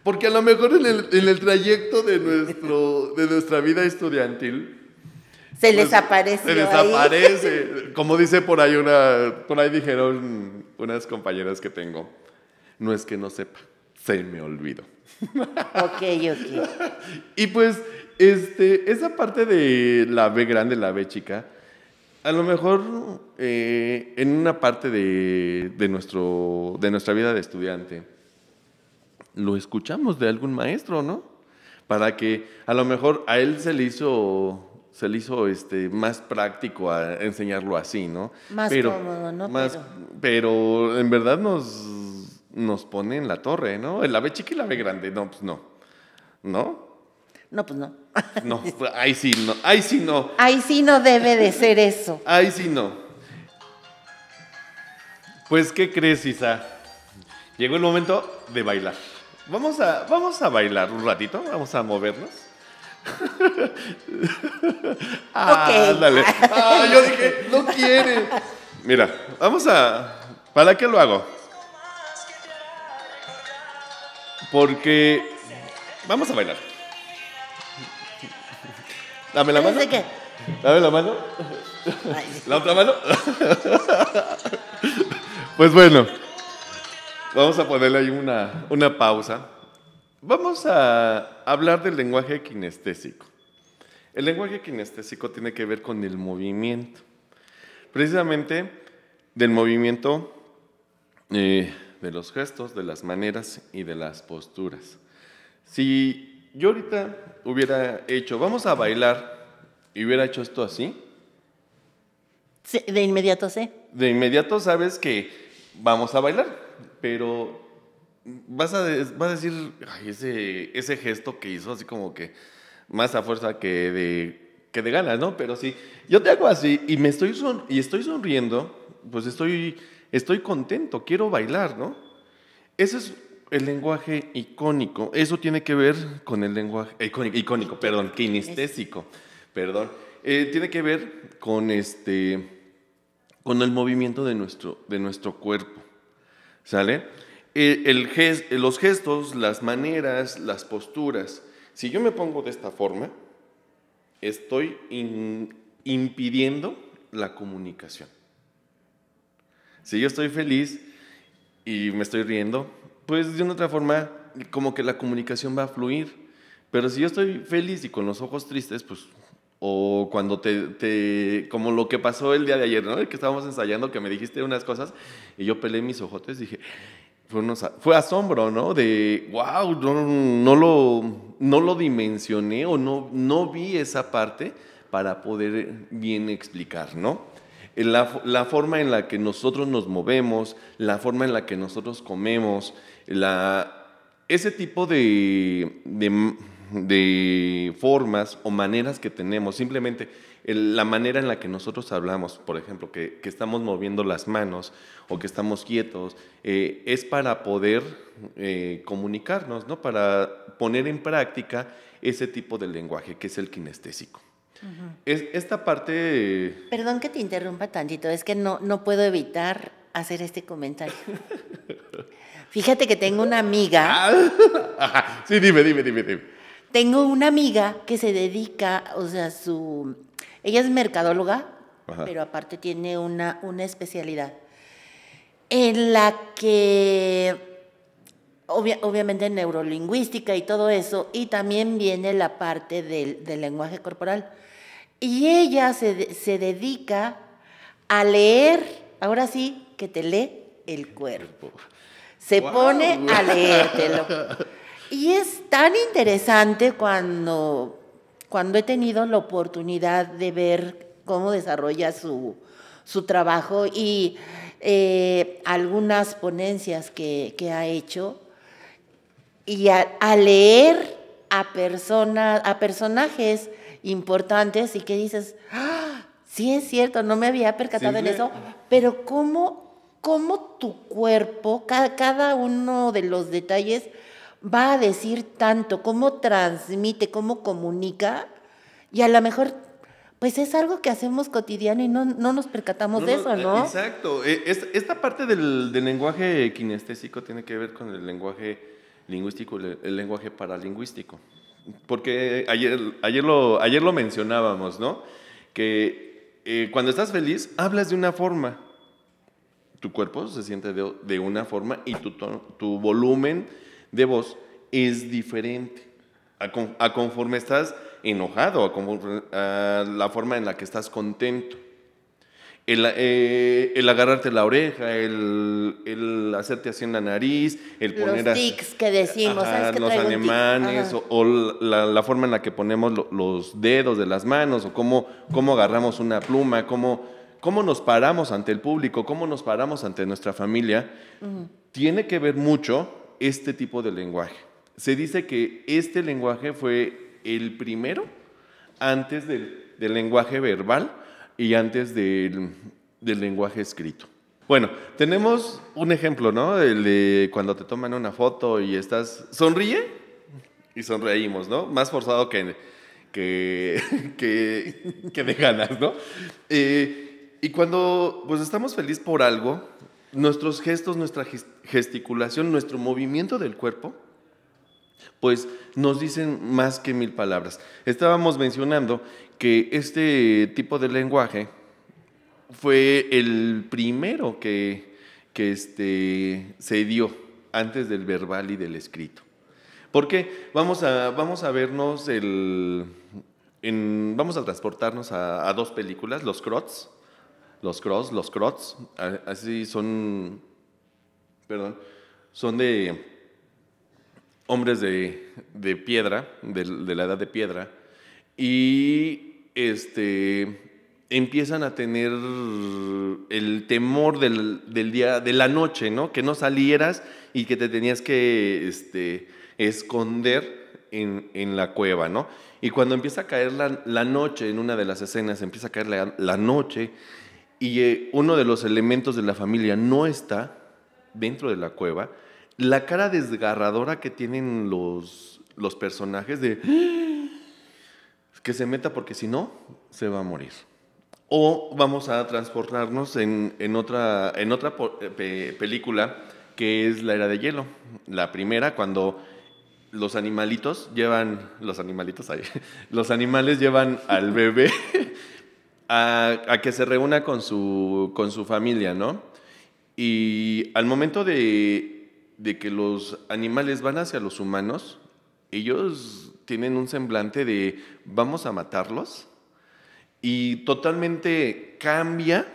Porque a lo mejor en el trayecto de nuestra vida estudiantil se les apareció. Se les ahí. aparece. Como dice por ahí dijeron unas compañeras que tengo, no es que no sepa, se me olvidó. Ok. Y pues, esa parte de la B grande, la B chica, a lo mejor en una parte de nuestra vida de estudiante, lo escuchamos de algún maestro, ¿no? Para que a lo mejor a él se le hizo más práctico a enseñarlo así, ¿no? Más cómodo, ¿no? Pero en verdad nos pone en la torre, ¿no? La B chica y la B grande, no, pues no. ¿No? No, pues no. No, ahí sí no, ahí sí no. Ahí sí no debe de ser eso. Ahí sí no. Pues, ¿qué crees, Isa? Llegó el momento de bailar. Vamos a bailar un ratito, vamos a movernos. Ándale. Yo dije, no quiere. Mira, ¿para qué lo hago? Porque vamos a bailar. Dame la mano. ¿Qué? Dame la mano. Ay, ¿La otra mano? Pues bueno, vamos a ponerle ahí una pausa. Vamos a hablar del lenguaje kinestésico. El lenguaje kinestésico tiene que ver con el movimiento. Precisamente del movimiento de los gestos, de las maneras y de las posturas. Si yo ahorita hubiera hecho, vamos a bailar, y hubiera hecho esto así, sí, de inmediato sé. de inmediato sabes que vamos a bailar, pero vas a decir, ay, ese gesto que hizo, así como que más a fuerza que de ganas, ¿no? Pero si yo te hago así y estoy sonriendo, pues estoy contento, quiero bailar, ¿no? Ese es el lenguaje icónico. Eso tiene que ver con el lenguaje icónico, perdón, kinestésico, perdón. Tiene que ver con con el movimiento de nuestro cuerpo, ¿sale? Los gestos, las maneras, las posturas. Si yo me pongo de esta forma, estoy impidiendo la comunicación. Si yo estoy feliz y me estoy riendo, pues de una otra forma, como que la comunicación va a fluir. Pero si yo estoy feliz y con los ojos tristes, pues, o cuando como lo que pasó el día de ayer, ¿no? El que estábamos ensayando, que me dijiste unas cosas y yo pelé mis ojotes, dije, fue asombro, ¿no? De, wow, no lo dimensioné o no vi esa parte para poder bien explicar, ¿no? La forma en la que nosotros nos movemos, la forma en la que nosotros comemos, ese tipo de formas o maneras que tenemos, simplemente la manera en la que nosotros hablamos, por ejemplo, que estamos moviendo las manos o que estamos quietos, es para poder comunicarnos, ¿no? Para poner en práctica ese tipo de lenguaje que es el kinestésico. Uh-huh. Esta parte... Perdón que te interrumpa tantito, es que no puedo evitar hacer este comentario. Fíjate que tengo una amiga... Sí, dime. Tengo una amiga que se dedica, o sea, ella es mercadóloga, ajá, pero aparte tiene una especialidad en la que, obviamente neurolingüística y todo eso, y también viene la parte del lenguaje corporal. Y ella se dedica a leer, ahora sí, que te lee el cuerpo. Se pone a leértelo. Y es tan interesante cuando he tenido la oportunidad de ver cómo desarrolla su trabajo y algunas ponencias que ha hecho, y a leer a personajes importantes y que dices, sí es cierto, no me había percatado en eso, pero cómo tu cuerpo, cada uno de los detalles va a decir tanto, cómo transmite, cómo comunica, y a lo mejor pues es algo que hacemos cotidiano y no nos percatamos de eso, ¿no? Exacto. Esta parte del lenguaje kinestésico tiene que ver con el lenguaje lingüístico, el lenguaje paralingüístico. Porque ayer lo mencionábamos, ¿no? Que cuando estás feliz, hablas de una forma. Tu cuerpo se siente de una forma y tu volumen de voz es diferente a conforme estás enojado, a la forma en la que estás contento. El agarrarte la oreja, el hacerte así en la nariz, el poner Los tics que decimos, ¿sabes qué los traigo un tic? ademanes, Ajá. o la forma en la que ponemos los dedos de las manos, o cómo agarramos una pluma, cómo nos paramos ante el público, cómo nos paramos ante nuestra familia, tiene que ver mucho este tipo de lenguaje. Se dice que este lenguaje fue el primero antes del lenguaje verbal y antes del lenguaje escrito. Bueno, tenemos un ejemplo, ¿no? El de cuando te toman una foto y estás... Sonríe y sonreímos, ¿no? Más forzado que de ganas, ¿no? Y cuando pues estamos felices por algo, nuestros gestos, nuestra gesticulación, nuestro movimiento del cuerpo, pues nos dicen más que 1000 palabras. Estábamos mencionando que este tipo de lenguaje fue el primero que se dio antes del verbal y del escrito. ¿Por qué? Vamos a vernos vamos a transportarnos a dos películas, Los Crots, así son, perdón, son de hombres de piedra, de la edad de piedra, y empiezan a tener el temor del día, de la noche, ¿no? Que no salieras y que te tenías que esconder en la cueva, ¿no? Y cuando empieza a caer la noche, en una de las escenas empieza a caer la noche, y uno de los elementos de la familia no está dentro de la cueva, la cara desgarradora que tienen los personajes de que se meta porque si no, se va a morir. O vamos a transportarnos en otra película que es La Era de Hielo. La primera, cuando los animales llevan al bebé a que se reúna con su familia, ¿no? Y al momento de que los animales van hacia los humanos, ellos tienen un semblante de vamos a matarlos, y totalmente cambia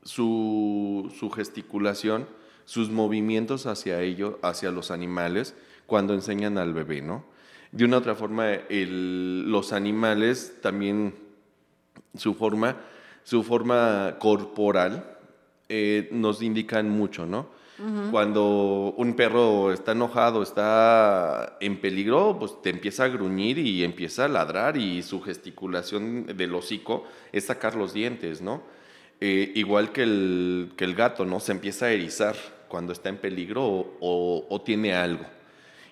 su gesticulación, sus movimientos hacia los animales, cuando enseñan al bebé, ¿no? De una otra forma, los animales también, su forma corporal, nos indican mucho, ¿no? Uh-huh. Cuando un perro está enojado, está en peligro, pues te empieza a gruñir y empieza a ladrar, y su gesticulación del hocico es sacar los dientes, ¿no? Igual que el gato, ¿no? Se empieza a erizar cuando está en peligro o tiene algo.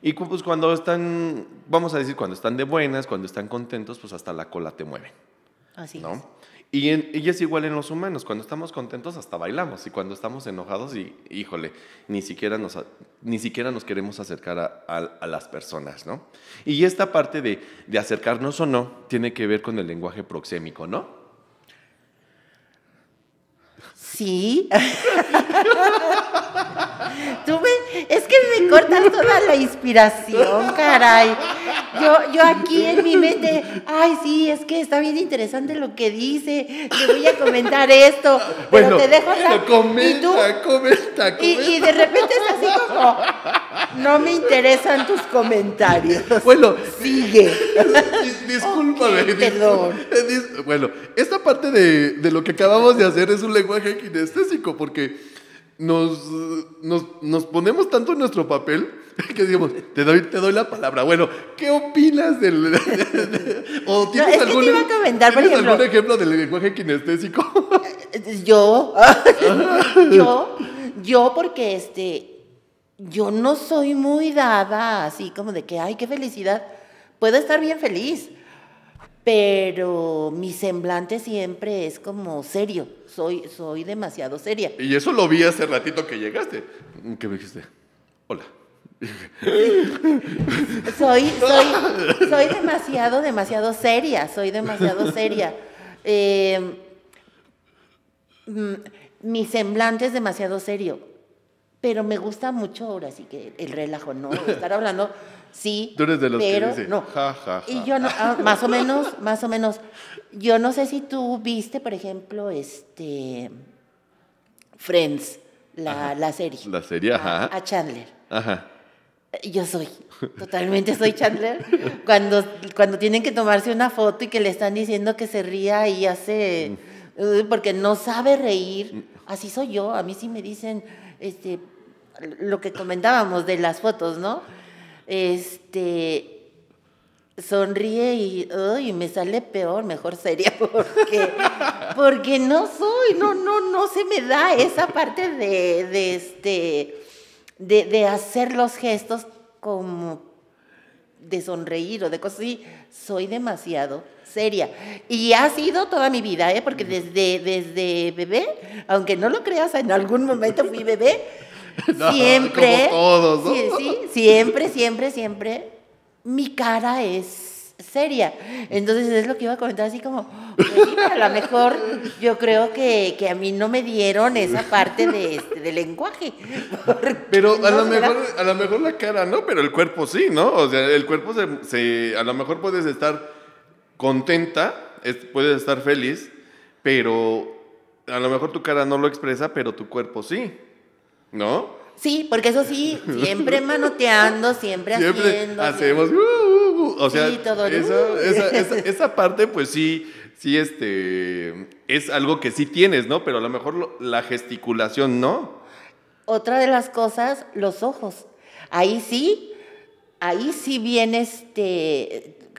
Y pues cuando están, vamos a decir, cuando están de buenas, cuando están contentos, pues hasta la cola te mueven. Así ¿no? es. Y es igual en los humanos, cuando estamos contentos hasta bailamos, y cuando estamos enojados, híjole, ni siquiera nos queremos acercar a las personas, ¿no? Y esta parte de acercarnos o no tiene que ver con el lenguaje proxémico, ¿no? Sí. Es que me cortas toda la inspiración, caray. Yo aquí en mi mente, ay, sí, es que está bien interesante lo que dice, le voy a comentar esto, pero bueno, te dejo comenta. Y de repente es así como, no me interesan tus comentarios. Bueno, sigue. Discúlpame. Okay, perdón. Bueno, esta parte de lo que acabamos de hacer es un lenguaje kinestésico, porque nos ponemos tanto en nuestro papel que decimos, te doy la palabra. Bueno, ¿qué opinas del... ¿O tienes te iba a comentar, por ejemplo, algún ejemplo del lenguaje kinestésico? Yo porque yo no soy muy dada así como de que, ay, qué felicidad. Puedo estar bien feliz, pero mi semblante siempre es como serio. Soy demasiado seria. Y eso lo vi hace ratito que llegaste. ¿Qué me dijiste? Hola. Soy demasiado seria, mi semblante es demasiado serio, pero me gusta mucho ahora sí que el relajo, ¿no? Estar hablando, sí, Tú eres de los pero que dice, no. ja, ja, ja. Y yo no, más o menos. Yo no sé si tú viste, por ejemplo, Friends, la serie. La serie, ajá. A Chandler. Ajá. Yo totalmente soy Chandler. Cuando tienen que tomarse una foto y que le están diciendo que se ría y hace, porque no sabe reír, así soy yo. A mí sí me dicen, lo que comentábamos de las fotos, ¿no? Sonríe y me sale peor, mejor seria, porque no se me da esa parte de hacer los gestos como de sonreír o de cosas así. Soy demasiado seria. Y ha sido toda mi vida, porque desde bebé, aunque no lo creas, en algún momento fui bebé, No, siempre, como todos, ¿no? sí, siempre, mi cara es seria. Entonces es lo que iba a comentar, así como, pues sí, a lo mejor yo creo que a mí no me dieron esa parte de lenguaje. Pero a No, lo mejor la cara no, pero el cuerpo sí, ¿no? O sea, el cuerpo a lo mejor puedes estar contenta, puedes estar feliz, pero a lo mejor tu cara no lo expresa, pero tu cuerpo sí, ¿no? Sí, porque eso sí, siempre manoteando, siempre haciendo. Hacemos, o sea, sí, todo. esa parte, pues sí, es algo que sí tienes, ¿no? Pero a lo mejor la gesticulación no. Otra de las cosas, los ojos. Ahí sí viene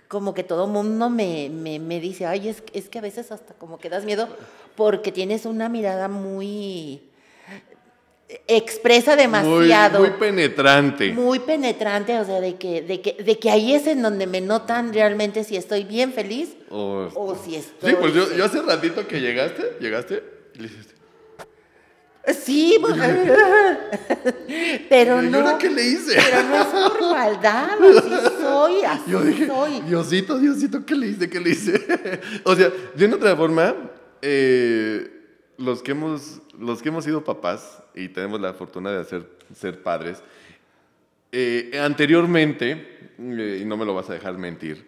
como que todo mundo me dice, ay, es que a veces hasta como que das miedo porque tienes una mirada muy expresa demasiado. Muy penetrante. Muy penetrante, o sea, de que ahí es en donde me notan realmente si estoy bien feliz o si estoy... Sí, pues yo hace ratito que llegaste y le dijiste... Sí, pero ¿Y no... ahora qué le hice? Pero no es por maldad, así Yo dije, soy. Diosito, ¿qué le hice? O sea, de una otra forma, los que hemos sido papás y tenemos la fortuna de ser padres, anteriormente, y no me lo vas a dejar mentir,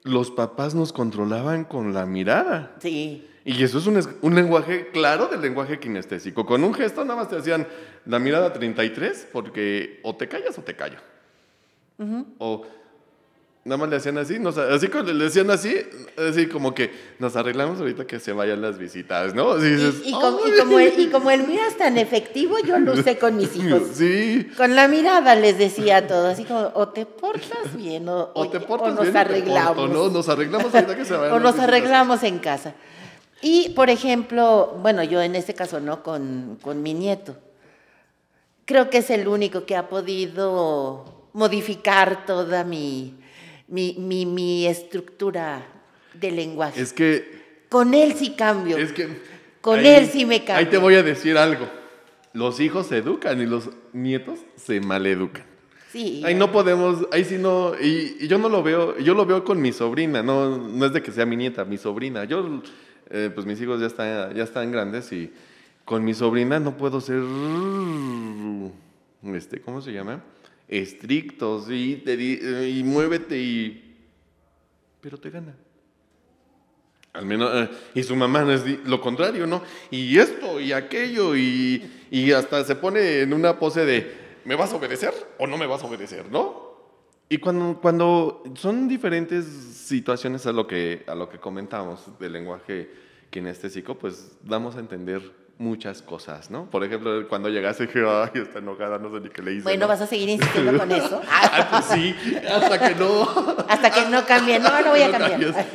los papás nos controlaban con la mirada. Sí. Y eso es un lenguaje claro del lenguaje kinestésico. Con un gesto nada más te hacían la mirada 33, porque o te callas o te callo. O nada más le hacían así, así como le decían así como que nos arreglamos ahorita que se vayan las visitas, ¿no? Así dices, como el mío es tan efectivo, yo lo usé con mis hijos. Sí. Con la mirada les decía todo, así como, o te portas bien, o nos arreglamos. ¿no? Nos arreglamos ahorita que se vayan o las nos visitas. arreglamos en casa. Y, por ejemplo, bueno, yo en este caso, ¿no? Con mi nieto. Creo que es el único que ha podido modificar toda mi estructura de lenguaje. Es que... Con él sí cambio. Es que... Con él sí me cambio. Ahí te voy a decir algo. Los hijos se educan y los nietos se maleducan. Sí. Ahí no podemos, ahí sí no, y yo no lo veo, yo lo veo con mi sobrina, no es de que sea mi nieta, mi sobrina. Yo, pues mis hijos ya están grandes y con mi sobrina no puedo ser, ¿cómo se llama? Estrictos y muévete pero te gana. Al menos, y su mamá es lo contrario, ¿no? Y esto y aquello y hasta se pone en una pose de ¿me vas a obedecer o no me vas a obedecer, no? Y cuando son diferentes situaciones a lo que comentamos del lenguaje kinestésico, pues damos a entender muchas cosas, ¿no? Por ejemplo, cuando llegaste dije, ay, está enojada, no sé ni qué le hice. Bueno, ¿no? ¿vas a seguir insistiendo con eso? Pues sí, hasta que no. Hasta que no cambie. No voy a cambiar.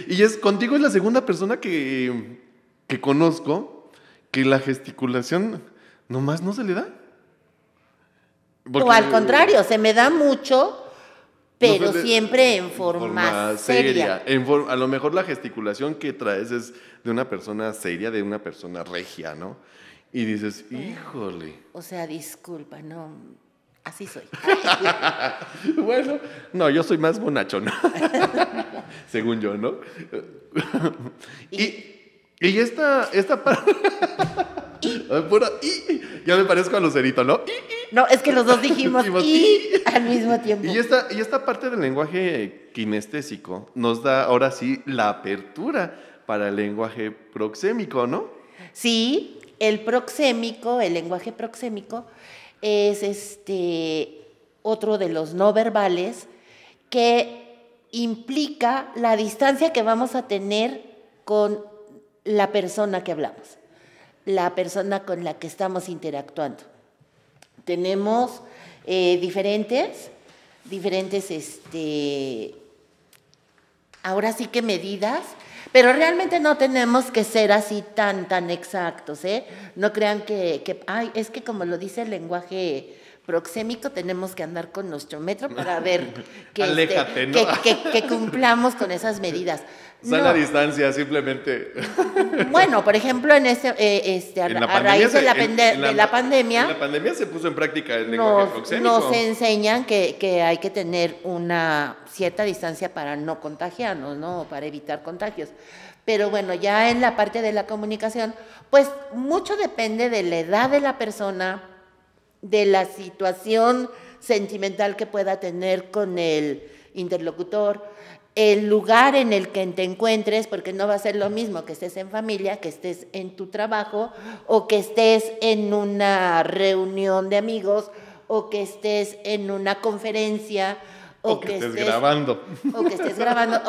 Y contigo es la segunda persona que conozco que la gesticulación nomás no se le da. O al contrario, se me da mucho, pero siempre en forma seria. A lo mejor la gesticulación que traes es de una persona seria, de una persona regia, ¿no? y dices, híjole. O sea, disculpa, no, así soy. Bueno, no, yo soy más bonachón, según yo, ¿no? Y esta parte... ya me parezco a Lucerito, ¿no? No, es que los dos dijimos y al mismo tiempo. Y esta parte del lenguaje kinestésico nos da ahora sí la apertura para el lenguaje proxémico, ¿no? Sí, el lenguaje proxémico es otro de los no verbales que implica la distancia que vamos a tener con la persona que hablamos, la persona con la que estamos interactuando. Tenemos diferentes, ahora sí que medidas, pero realmente no tenemos que ser así tan exactos, ¿eh? No crean ay, es que como lo dice el lenguaje proxémico, tenemos que andar con nuestro metro para ver Aléjate, ¿no? que cumplamos con esas medidas. Sana distancia, simplemente. Bueno, por ejemplo, a raíz de la pandemia... En la pandemia se puso en práctica el lenguaje proxémico. Nos enseñan que hay que tener una cierta distancia para no contagiarnos, ¿no? Para evitar contagios. Pero bueno, ya en la parte de la comunicación, pues mucho depende de la edad de la persona, de la situación sentimental que pueda tener con el interlocutor, el lugar en el que te encuentres, porque no va a ser lo mismo que estés en familia, que estés en tu trabajo, o que estés en una reunión de amigos, o que estés en una conferencia, o que estés grabando. O que estés grabando.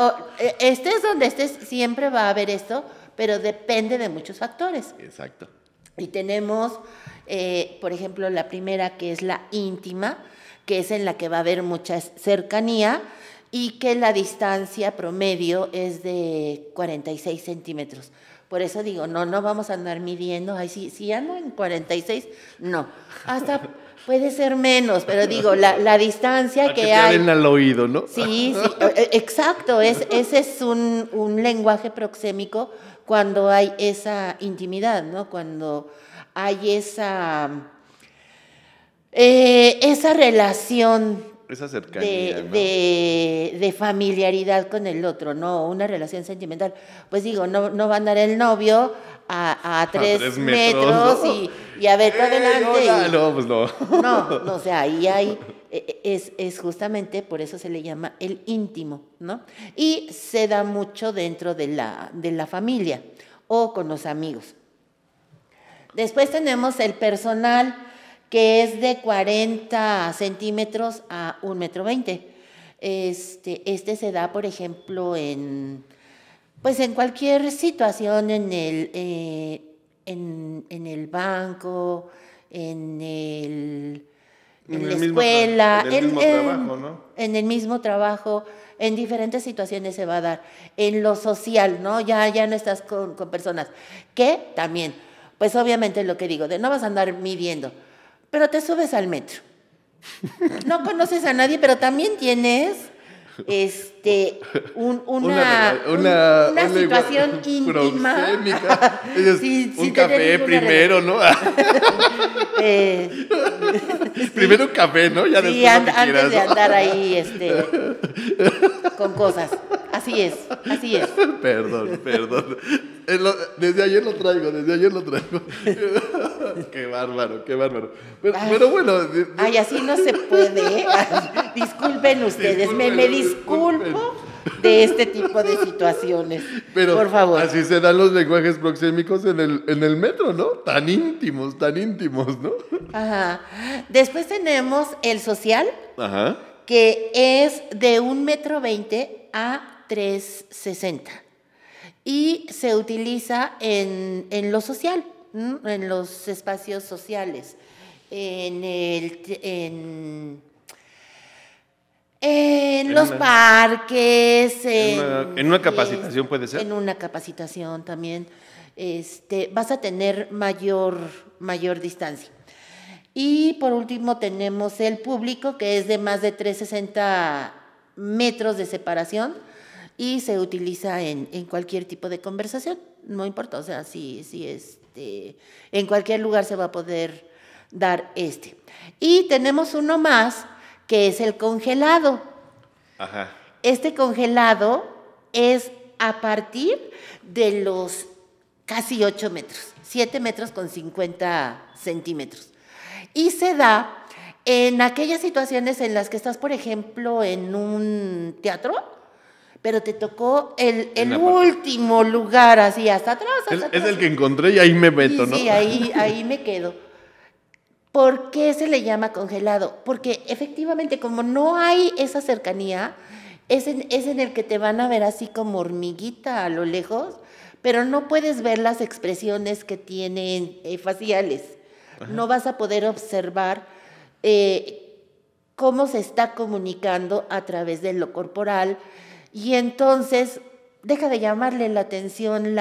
Estés donde estés, siempre va a haber esto, pero depende de muchos factores. Exacto. Y tenemos, por ejemplo, la primera, que es la íntima, que es en la que va a haber mucha cercanía, y que la distancia promedio es de 46 centímetros. Por eso digo, no vamos a andar midiendo, ay, si ando en 46, no. Hasta puede ser menos, pero digo, la distancia que hay... Que te al oído, ¿no? Sí, exacto. Ese es un lenguaje proxémico cuando hay esa intimidad, ¿no? Cuando hay esa relación... Esa cercanía, ¿no? de familiaridad con el otro, ¿no? Una relación sentimental. Pues digo, no va a andar el novio a 3 metros, ¿no? y a ver, adelante. No, pues no. No, o sea, ahí hay, es justamente, por eso se le llama el íntimo, ¿no? Y se da mucho dentro de la familia o con los amigos. Después tenemos el personal, que es de 40 centímetros a 1,20 m. Este se da, por ejemplo, en cualquier situación, en el banco, en la escuela, en el mismo trabajo, ¿no? En el mismo trabajo, en diferentes situaciones se va a dar. En lo social, ¿no? Ya no estás con personas. Que también, pues obviamente lo que digo, no vas a andar midiendo, pero te subes al metro. No conoces a nadie, pero también tienes una situación íntima. Un café primero, ¿no? Primero un café, ¿no? Ya sí, antes de andar ahí con cosas. Así es. Perdón. Desde ayer lo traigo. Qué bárbaro. Pero bueno. Ay, así no se puede. Disculpen ustedes, me disculpo de este tipo de situaciones. Pero por favor. Así se dan los lenguajes proxémicos en el metro, ¿no? Tan íntimos, ¿no? Ajá. Después tenemos el social. Ajá. Que es de 1,20 m a 3,60 m. Y se utiliza en lo social, ¿no? En los espacios sociales, en los parques. En una capacitación puede ser. En una capacitación también. Vas a tener mayor distancia. Y por último tenemos el público, que es de más de 360 metros de separación y se utiliza en cualquier tipo de conversación, no importa, o sea, si en cualquier lugar se va a poder dar este. Y tenemos uno más, que es el congelado. Ajá. Este congelado es a partir de los casi 8 metros, 7 metros con 50 centímetros. Y se da en aquellas situaciones en las que estás, por ejemplo, en un teatro, pero te tocó el último lugar, así, hasta atrás. Es el que encontré y ahí me meto, sí, ¿no? Sí, ahí me quedo. ¿Por qué se le llama congelado? Porque efectivamente, como no hay esa cercanía, es en el que te van a ver así como hormiguita a lo lejos, pero no puedes ver las expresiones que tienen faciales. Ajá. No vas a poder observar cómo se está comunicando a través de lo corporal, y entonces deja de llamarle la atención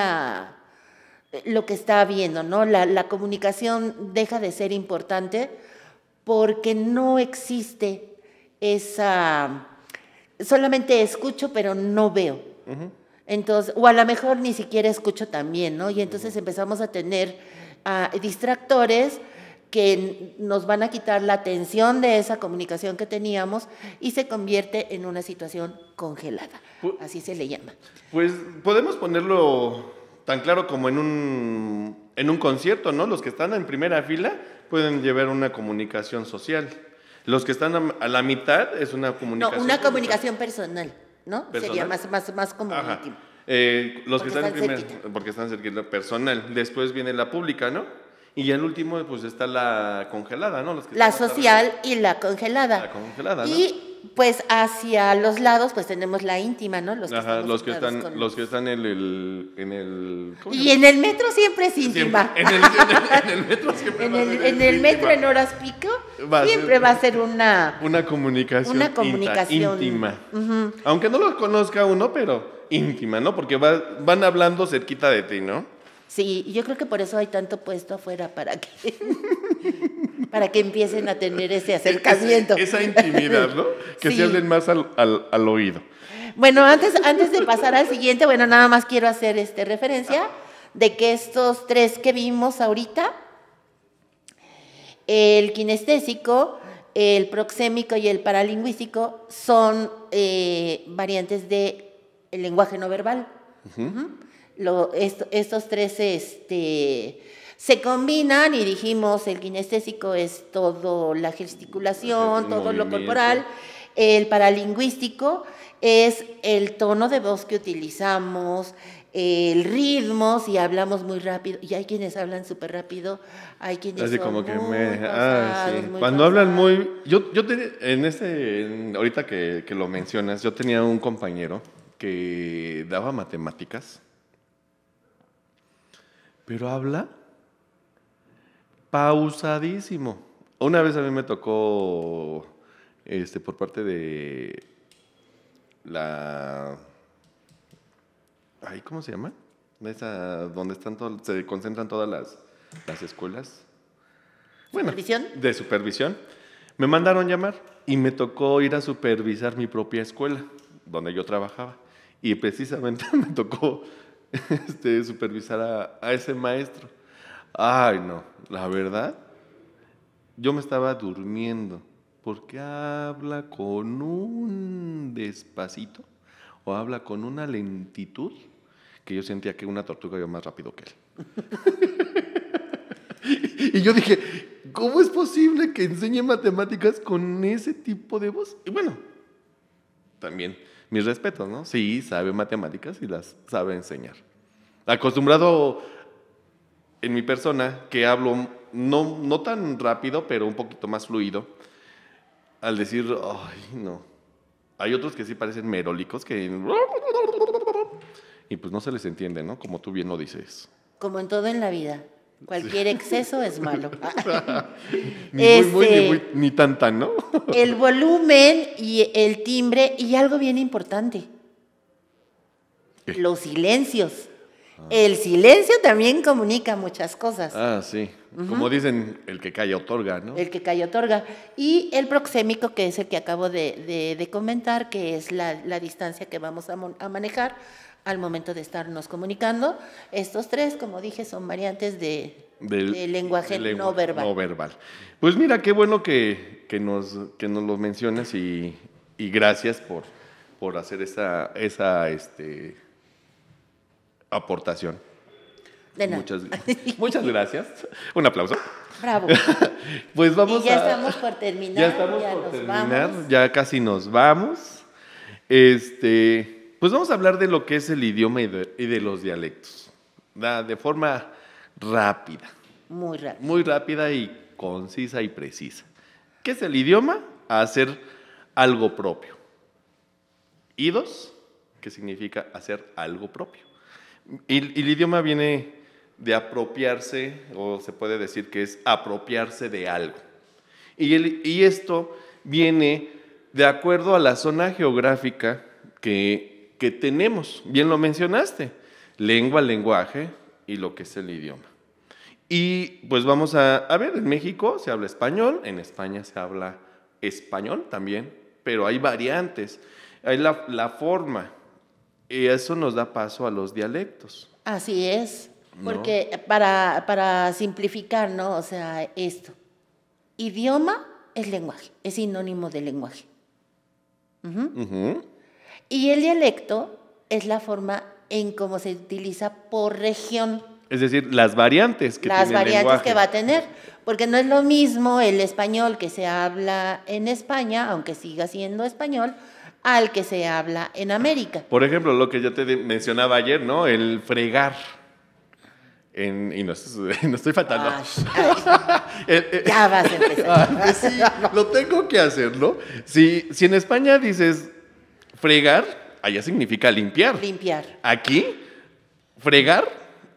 lo que está viendo, ¿no? La comunicación deja de ser importante porque no existe esa... Solamente escucho, pero no veo. Uh-huh. Entonces, o a lo mejor ni siquiera escucho también, ¿no? Y entonces empezamos a tener distractores que nos van a quitar la atención de esa comunicación que teníamos y se convierte en una situación congelada. Así se le llama. Pues podemos ponerlo tan claro como en un concierto, ¿no? Los que están en primera fila pueden llevar una comunicación social. Los que están a la mitad es una comunicación... No, una comunicación personal, ¿no? ¿Personal? Sería más como íntimo. Los que están en primera, porque están cerquita, personal. Después viene la pública, ¿no? Y ya el último, pues está la congelada, ¿no? Los que la social y la congelada. La congelada, ¿no? Y pues hacia los lados, pues tenemos la íntima, ¿no? Los que están en el y en el metro siempre es íntima. En el metro siempre en el metro en horas pico siempre va a ser una comunicación íntima. Uh-huh. Aunque no lo conozca uno, pero íntima, ¿no? Porque van hablando cerquita de ti, ¿no? Sí, yo creo que por eso hay tanto puesto afuera para que empiecen a tener ese acercamiento. Esa intimidad, ¿no? Que sí. Se hablen más al oído. Bueno, antes de pasar al siguiente, bueno, nada más quiero hacer referencia de que estos tres que vimos ahorita, el kinestésico, el proxémico y el paralingüístico, son variantes del lenguaje no verbal. Uh-huh. Uh-huh. Estos tres se combinan y dijimos el kinestésico es todo la gesticulación, todo lo corporal. El paralingüístico es el tono de voz que utilizamos, el ritmo, si hablamos muy rápido, y hay quienes hablan súper rápido, hay quienes así son como que muy pausados, sí. muy Cuando pausados. hablan muy... ahorita que lo mencionas, yo tenía un compañero que daba matemáticas, pero habla pausadísimo. Una vez a mí me tocó, por parte de la... ¿Cómo se llama? Esa, donde se concentran todas las escuelas. Bueno, ¿Supervisión? De supervisión. Me mandaron llamar y me tocó ir a supervisar mi propia escuela, donde yo trabajaba. Y precisamente me tocó supervisar a ese maestro. Ay, no, la verdad, yo me estaba durmiendo, porque habla con un despacito o habla con una lentitud que yo sentía que una tortuga iba más rápido que él. Y yo dije, ¿cómo es posible que enseñe matemáticas con ese tipo de voz? Y bueno, también mis respetos, ¿no? Sí, sabe matemáticas y las sabe enseñar. Acostumbrado en mi persona, que hablo no tan rápido, pero un poquito más fluido, al decir, ay, no. Hay otros que sí parecen merólicos, y pues no se les entiende, ¿no? Como tú bien lo dices. Como en todo en la vida. Cualquier exceso es malo. Ni tan, ¿no? El volumen y el timbre y algo bien importante. ¿Qué? Los silencios. El silencio también comunica muchas cosas. Sí. Uh-huh. Como dicen, el que calla otorga, ¿no? El que calla otorga. Y el proxémico, que es el que acabo de comentar, que es la distancia que vamos a manejar al momento de estarnos comunicando. Estos tres, como dije, son variantes del lenguaje no verbal. No verbal. Pues mira, qué bueno que nos lo mencionas y gracias por hacer esa aportación. De nada. Muchas gracias. Un aplauso. Bravo. Pues vamos y ya estamos por terminar. Ya estamos por terminar, ya casi nos vamos. Pues vamos a hablar de lo que es el idioma y de los dialectos. De forma rápida. Muy rápida. Muy rápida y concisa y precisa. ¿Qué es el idioma? Hacer algo propio. Idos, que significa hacer algo propio. Y el idioma viene de apropiarse, o se puede decir que es apropiarse de algo. Y esto viene de acuerdo a la zona geográfica que tenemos. Bien lo mencionaste, lengua, lenguaje y lo que es el idioma. Y pues vamos a ver, en México se habla español, en España se habla español también, pero hay variantes, hay la forma, y eso nos da paso a los dialectos. Así es, ¿No? porque para simplificar, ¿no? O sea, esto, idioma es lenguaje, es sinónimo de lenguaje. Y el dialecto es la forma en cómo se utiliza por región. Es decir, las variantes que tiene el lenguaje. Las variantes que va a tener, porque no es lo mismo el español que se habla en España, aunque siga siendo español, al que se habla en América. Por ejemplo, lo que yo te mencionaba ayer, ¿no? El fregar. Y no estoy faltando. Ya vas a empezar. Sí, lo tengo que hacer, ¿no? Si en España dices fregar, allá significa limpiar. Limpiar. Aquí, fregar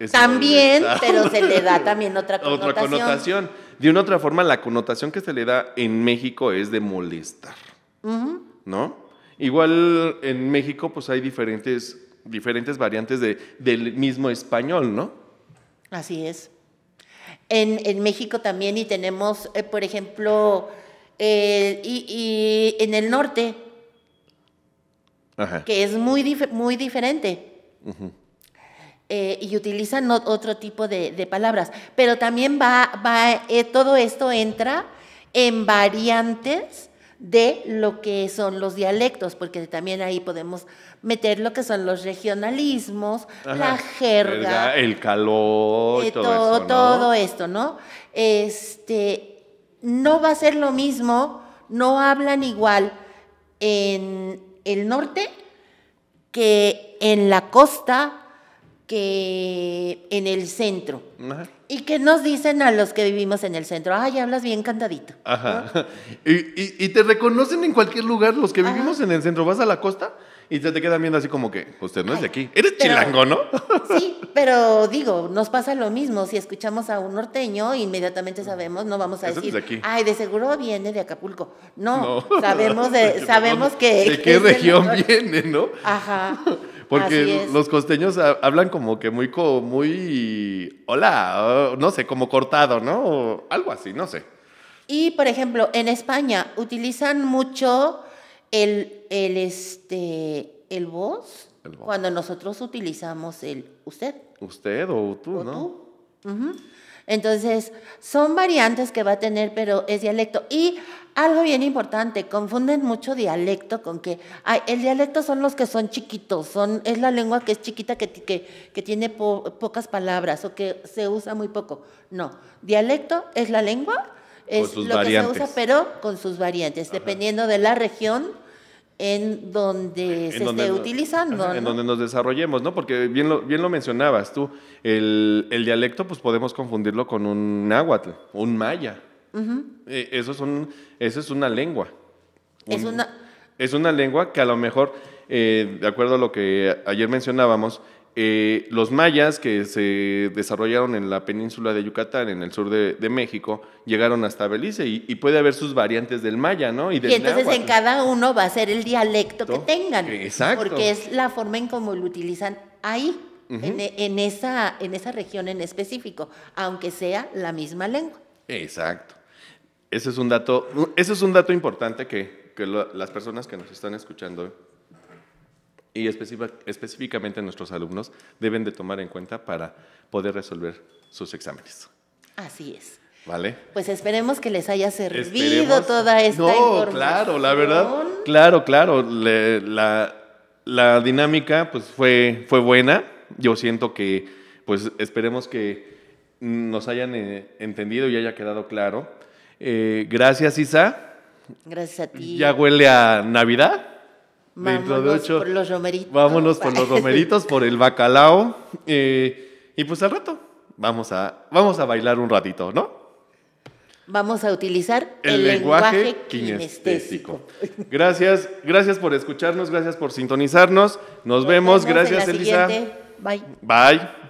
es también, molestar. pero se le da también otra connotación. Otra connotación. De una otra forma, la connotación que se le da en México es de molestar, ¿no? Igual en México, pues hay diferentes variantes del mismo español, ¿no? Así es. En México también, y tenemos, por ejemplo, y en el norte, Ajá. que es muy diferente. Y utilizan otro tipo de palabras. Pero también todo esto entra en variantes de lo que son los dialectos, porque también ahí podemos meter lo que son los regionalismos, Ajá. la jerga, el calor, todo eso, ¿no? todo esto, ¿no? No va a ser lo mismo, no hablan igual en el norte que en la costa, que en el centro. Ajá. ¿Y qué nos dicen a los que vivimos en el centro? Ay, hablas bien cantadito. Ajá. ¿No? Y te reconocen en cualquier lugar, los que vivimos en el centro. Vas a la costa y te quedan viendo así como que, usted no es de aquí. Eres chilango, ¿no? Sí, pero digo, nos pasa lo mismo. Si escuchamos a un norteño, inmediatamente sabemos, no vamos a decir, ay, de seguro viene de Acapulco. No. sabemos que... ¿De qué región viene, no? Ajá. Porque los costeños hablan como que muy, hola, no sé, como cortado, ¿no? O algo así, no sé. Y, por ejemplo, en España utilizan mucho el vos, cuando nosotros utilizamos el usted. Usted o tú, ¿no? Tú. Entonces, son variantes que va a tener, pero es dialecto. Y algo bien importante, confunden mucho dialecto con que el dialecto son los que son chiquitos, es la lengua que es chiquita, que tiene pocas palabras o que se usa muy poco. No, dialecto es la lengua, es lo variantes. Que se usa, pero con sus variantes, dependiendo de la región en donde se esté utilizando. Ajá, ¿no? En donde nos desarrollemos, ¿no? Porque bien lo mencionabas tú, el dialecto pues podemos confundirlo con un náhuatl, un maya. Eso es una lengua. Es una lengua que a lo mejor, de acuerdo a lo que ayer mencionábamos, los mayas que se desarrollaron en la península de Yucatán, en el sur de México, llegaron hasta Belice y puede haber sus variantes del maya, ¿no? Y entonces náhuatl. En cada uno va a ser el dialecto que tengan. Exacto. Porque es la forma en cómo lo utilizan ahí, en esa región en específico, aunque sea la misma lengua. Exacto. Ese es un dato importante que las personas que nos están escuchando y específicamente nuestros alumnos deben de tomar en cuenta para poder resolver sus exámenes. Así es. ¿Vale? Pues esperemos que les haya servido Esperemos. toda esta información. Claro, la verdad, claro. La dinámica pues fue buena. Yo siento que, pues esperemos que nos hayan entendido y haya quedado claro. Gracias, Isa. Gracias a ti. Ya huele a Navidad. Dentro de 8. Por los romeritos. Vámonos por los romeritos, por el bacalao. Y pues al rato vamos a bailar un ratito, ¿no? Vamos a utilizar el lenguaje kinestésico. Gracias por escucharnos, gracias por sintonizarnos. Nos vemos. Gracias, en la Elisa. siguiente. Bye. Bye.